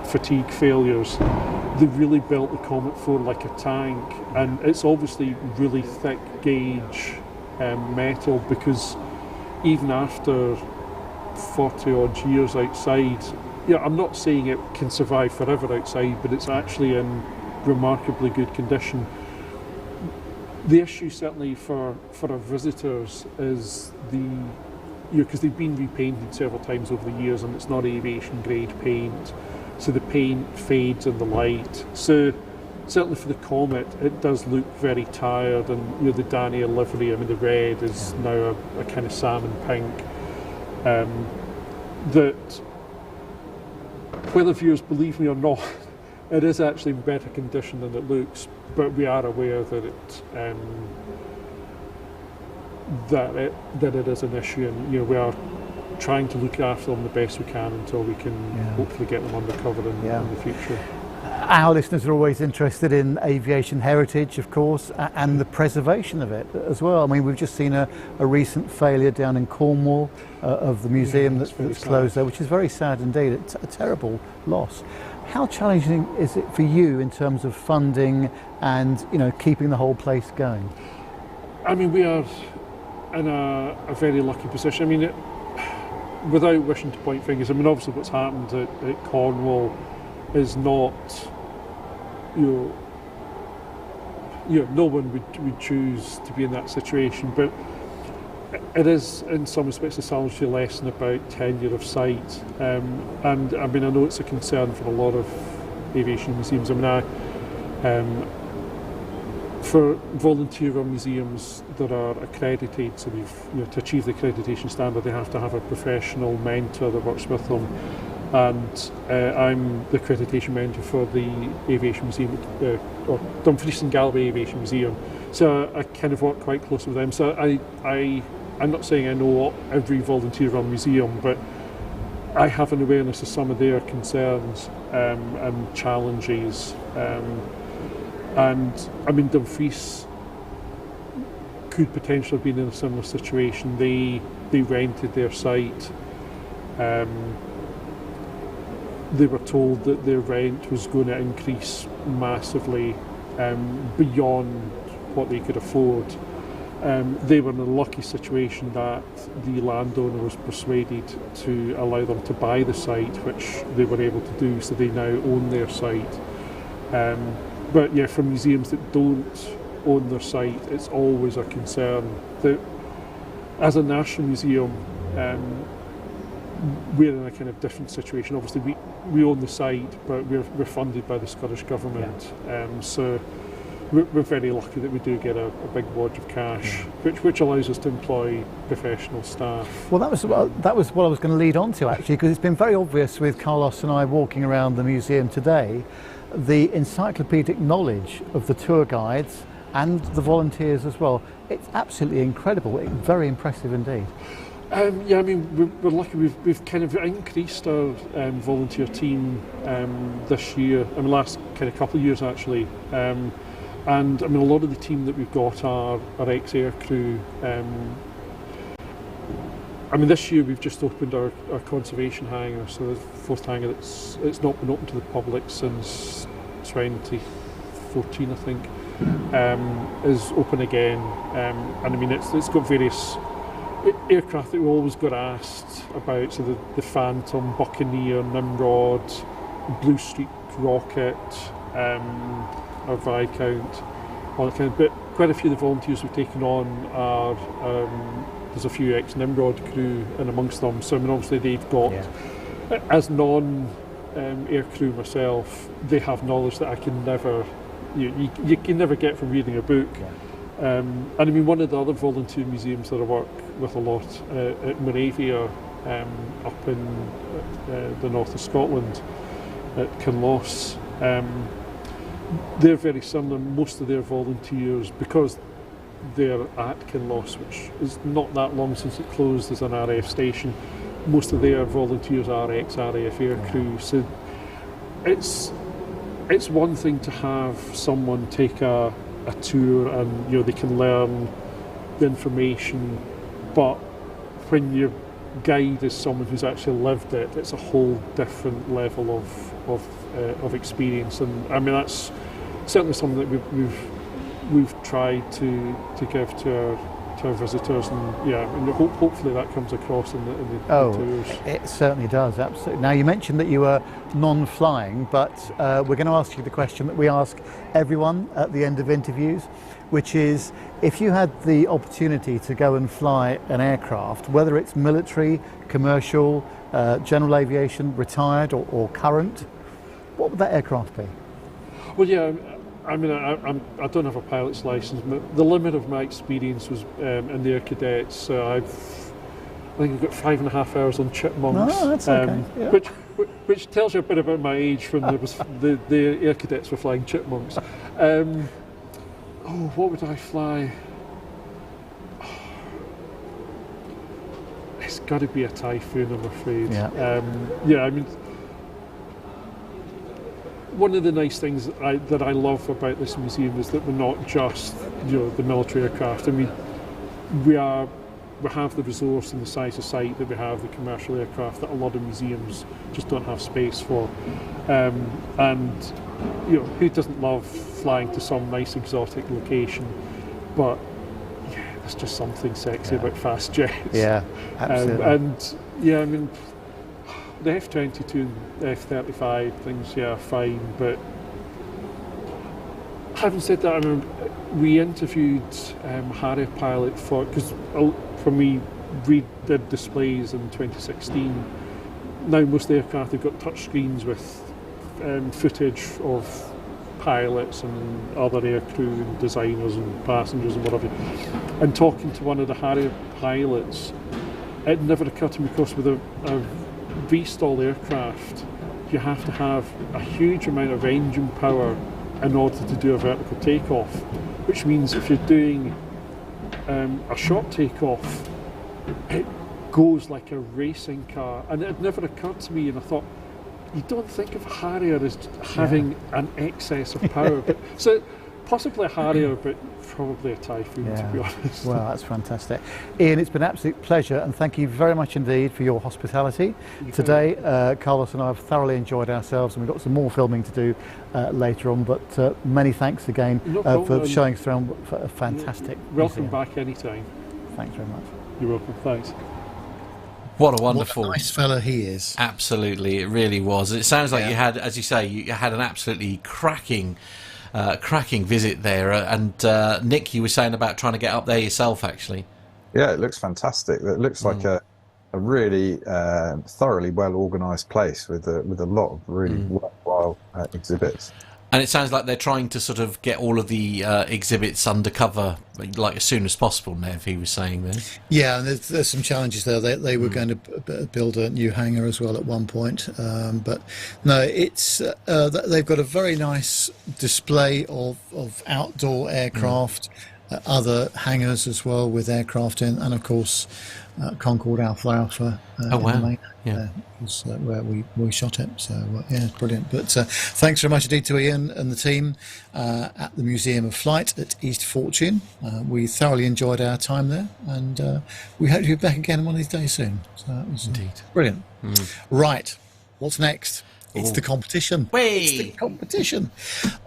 fatigue failures, they really built the Comet 4 like a tank, and it's obviously really thick gauge metal, because even after 40 odd years outside, I'm not saying it can survive forever outside, but it's actually in remarkably good condition. The issue certainly for our visitors is because they've been repainted several times over the years, and it's not aviation grade paint, so the paint fades in the light. So certainly for the Comet, it does look very tired, and the Daniel livery, I mean the red is now a kind of salmon pink. That whether viewers believe me or not, it is actually in better condition than it looks, but we are aware that it is an issue, and we are trying to look after them the best we can until we can hopefully get them undercover in the future. Our listeners are always interested in aviation heritage, of course, and the preservation of it as well. I mean, we've just seen a recent failure down in Cornwall of the museum that's closed there, which is very sad indeed. It's a terrible loss. How challenging is it for you in terms of funding and keeping the whole place going? I mean, we are in a very lucky position. I mean, without wishing to point fingers, I mean, obviously what's happened at Cornwall is not, no one would choose to be in that situation, but it is in some respects a salutary lesson about tenure of site, and I mean, I know it's a concern for a lot of aviation museums. I mean, for volunteer-run museums that are accredited, so to achieve the accreditation standard, they have to have a professional mentor that works with them. And I'm the accreditation mentor for the Aviation Museum, or Dumfries and Galloway Aviation Museum. So I kind of work quite closely with them. So I'm not saying I know every volunteer-run museum, but I have an awareness of some of their concerns and challenges. And I mean, Dumfries could potentially have been in a similar situation. They rented their site. They were told that their rent was going to increase massively beyond what they could afford. They were in a lucky situation that the landowner was persuaded to allow them to buy the site, which they were able to do, so they now own their site. But yeah, for museums that don't own their site, it's always a concern. That as a national museum, we're in a kind of different situation. Obviously, we own the site, but we're funded by the Scottish Government. So we're very lucky that we do get a big wad of cash, which allows us to employ professional staff. Well, that was what I was going to lead on to, actually, because it's been very obvious with Carlos and I walking around the museum today, the encyclopedic knowledge of the tour guides and the volunteers as well. It's absolutely incredible. It's very impressive indeed. I mean, we're lucky. We've kind of increased our volunteer team this year. I mean, last kind of couple of years actually. And I mean, a lot of the team that we've got are ex-air crew. I mean, this year we've just opened our conservation hangar, so the fourth hangar it's not been open to the public since 2014, I think, is open again. And I mean, it's got various aircraft that we always got asked about, so the Phantom, Buccaneer, Nimrod, Blue Streak rocket, our Viscount, all that kind of. But quite a few of the volunteers we've taken on are there's a few ex-Nimrod crew in amongst them. So I mean, obviously they've got, as non-air crew myself, they have knowledge that I can never, you can never get from reading a book. And I mean, one of the other volunteer museums that I work with a lot at Moravia, up in the north of Scotland, at Kinloss, they're very similar. Most of their volunteers, because they're at Kinloss, which is not that long since it closed as an RAF station, most of their volunteers are ex-RAF air crew. So it's one thing to have someone take a tour and they can learn the information, but when your guide is someone who's actually lived it, it's a whole different level of experience. And I mean, that's certainly something that we've tried to give to our visitors, and and hopefully that comes across in the tours. It certainly does, absolutely. Now, you mentioned that you were non-flying, but we're going to ask you the question that we ask everyone at the end of interviews, which is, if you had the opportunity to go and fly an aircraft, whether it's military, commercial, general aviation, retired or current, what would that aircraft be? Well, I mean, I don't have a pilot's license, but the limit of my experience was in the Air Cadets. I think I've got 5.5 hours on chipmunks, oh, that's okay. which tells you a bit about my age when the Air Cadets were flying chipmunks. What would I fly? It's got to be a Typhoon, I'm afraid. I mean, one of the nice things that I love about this museum is that we're not just the military aircraft. I mean, we have the resource and the size of site that we have the commercial aircraft that a lot of museums just don't have space for. And who doesn't love flying to some nice exotic location? But there's just something sexy about fast jets. Yeah, absolutely. I mean, the F-22 and F-35 things, fine, but having said that, I mean, we interviewed Harry pilot because when we did displays in 2016, now most of the aircraft have got touch screens with footage of pilots and other aircrew and designers and passengers and whatever. And talking to one of the Harry pilots, it never occurred to me, because with a V-stall aircraft, you have to have a huge amount of engine power in order to do a vertical takeoff, which means if you're doing a short takeoff, it goes like a racing car. And it never occurred to me, and I thought, you don't think of a Harrier as having an excess of power. But so possibly a Harrier, but probably a Typhoon, to be honest. Well, that's fantastic. Ian, it's been an absolute pleasure, and thank you very much indeed for your hospitality today. Carlos and I have thoroughly enjoyed ourselves, and we've got some more filming to do later on, but many thanks again for showing us around a fantastic welcome museum. Back anytime. Thanks very much. You're welcome, thanks. What a wonderful, what a nice fella he is. Absolutely, it really was. It sounds like you had, as you say, you had an absolutely cracking visit there. And Nick, you were saying about trying to get up there yourself, actually. Yeah, it looks fantastic. It looks like a really thoroughly well organised place with a lot of really worthwhile exhibits. And it sounds like they're trying to sort of get all of the exhibits undercover, like as soon as possible, Nev, he was saying there. Yeah, and there's some challenges there. They were going to build a new hangar as well at one point. But no, it's they've got a very nice display of outdoor aircraft, other hangars as well with aircraft in, and of course Concorde Alpha. Oh, wow. Was where we shot it, so brilliant. But thanks very much indeed to Ian and the team at the Museum of Flight at East Fortune. We thoroughly enjoyed our time there, and we hope to be back again one of these days soon. So that was indeed brilliant. Right, what's next? It's the competition. It's the competition.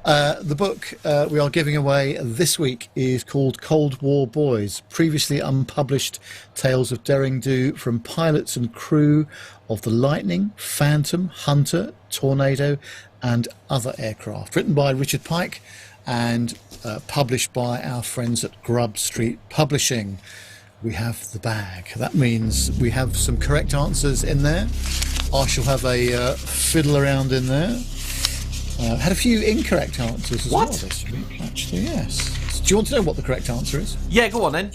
The book we are giving away this week is called Cold War Boys, previously unpublished tales of daring do from pilots and crew of the Lightning, Phantom, Hunter, Tornado and other aircraft. Written by Richard Pike and published by our friends at Grub Street Publishing. We have the bag. That means we have some correct answers in there. I shall have a fiddle around in there. Had a few incorrect answers as well this week, actually, yes. Do you want to know what the correct answer is? Yeah, go on then.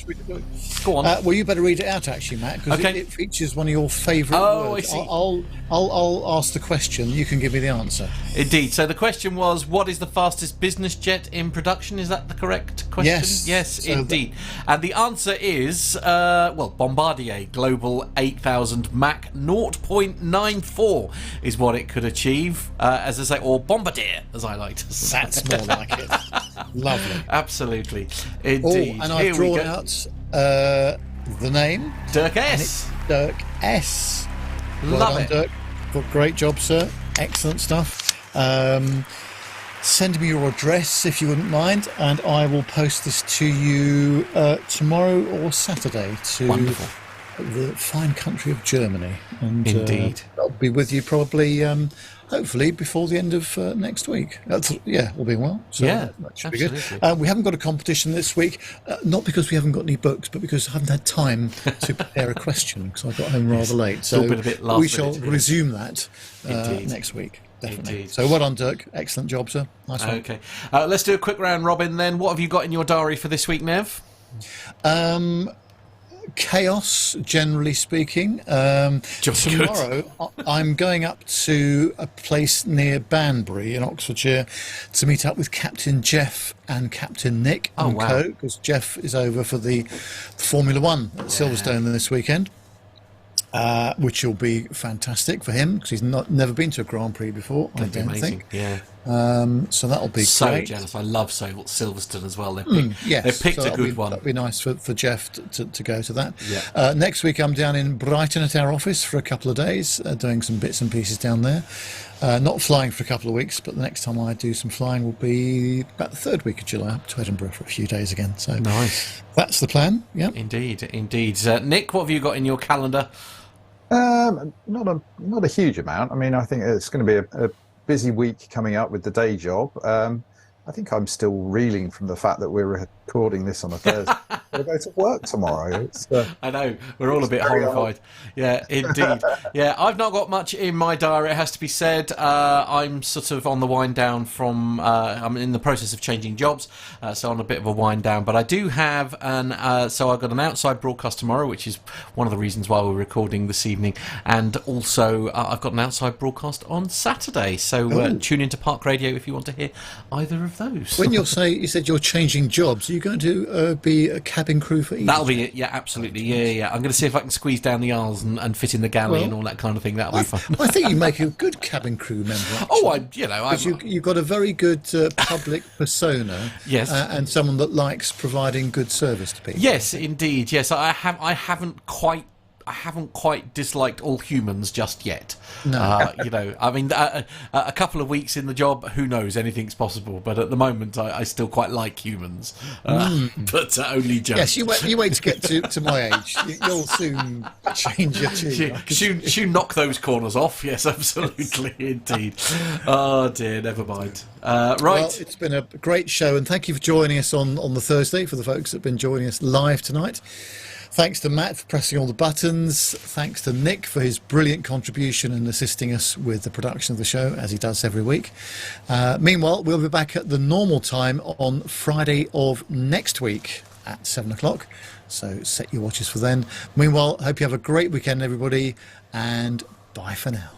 Go on. Well, you better read it out, actually, Matt, because it features one of your favourite words. I see. I'll ask the question. You can give me the answer. Indeed. So the question was, what is the fastest business jet in production? Is that the correct question? Yes, so indeed. And the answer is, Bombardier Global 8000 Mach 0.94 is what it could achieve, as I say, or Bombardier, as I like to say. That's more like it. Lovely. Absolutely. Indeed. And I've drawn out the name. Dirk S. Dirk S. Love it. Dirk. Great job, sir. Excellent stuff. Send me your address if you wouldn't mind, and I will post this to you tomorrow or Saturday to the fine country of Germany. And, Indeed. I'll be with you probably, hopefully, before the end of next week. All being well. So yeah, that should be good. We haven't got a competition this week, not because we haven't got any books, but because I haven't had time to prepare a question because I got home rather late. So we shall resume that next week. Definitely. Indeed. So well done, Dirk. Excellent job, sir. Nice one. Okay. Let's do a quick round robin then. What have you got in your diary for this week, Nev? Chaos, generally speaking. Tomorrow, I'm going up to a place near Banbury in Oxfordshire to meet up with Captain Jeff and Captain Nick and co, because Jeff is over for the Formula One at Silverstone this weekend. Which will be fantastic for him because he's never been to a Grand Prix before. I don't think. Yeah. So that'll be so great. Jealous. I love Silverstone as well. They picked a good one. That'd be nice for Jeff to go to that. Yeah. Next week I'm down in Brighton at our office for a couple of days, doing some bits and pieces down there. Not flying for a couple of weeks, but the next time I do some flying will be about the 3rd week of July, up to Edinburgh for a few days again. So nice. That's the plan. Yeah. Indeed. Nick, what have you got in your calendar? Not a huge amount. I mean, I think it's going to be a busy week coming up with the day job. I think I'm still reeling from the fact that we're recording this on a Thursday. I'll go to work tomorrow. I know, we're all a bit horrified. Yeah, indeed. Yeah, I've not got much in my diary, it has to be said. I'm sort of on the wind down from, I'm in the process of changing jobs, so on a bit of a wind down. But I do have so I've got an outside broadcast tomorrow, which is one of the reasons why we're recording this evening. And also, I've got an outside broadcast on Saturday. So tune into Park Radio if you want to hear either of those. When you said you're changing jobs, are you going to be a cabin crew for each? That'll be it, yeah, absolutely. Yeah. I'm going to see if I can squeeze down the aisles and fit in the galley and all that kind of thing. That'll be fun. I think you make a good cabin crew member. Actually. You've got a very good public persona. Yes. And someone that likes providing good service to people. Yes, indeed. Yes, I haven't quite disliked all humans just yet. No. I mean, a couple of weeks in the job, who knows, anything's possible. But at the moment, I still quite like humans. But only just. Yes, you wait to get to my age. You'll soon change your tune. Soon knock those corners off. Yes, absolutely, indeed. Oh, dear, never mind. Right. Well, it's been a great show, and thank you for joining us on the Thursday, for the folks that have been joining us live tonight. Thanks to Matt for pressing all the buttons. Thanks to Nick for his brilliant contribution and assisting us with the production of the show, as he does every week. Meanwhile, we'll be back at the normal time on Friday of next week at 7 o'clock. So set your watches for then. Meanwhile, hope you have a great weekend, everybody, and bye for now.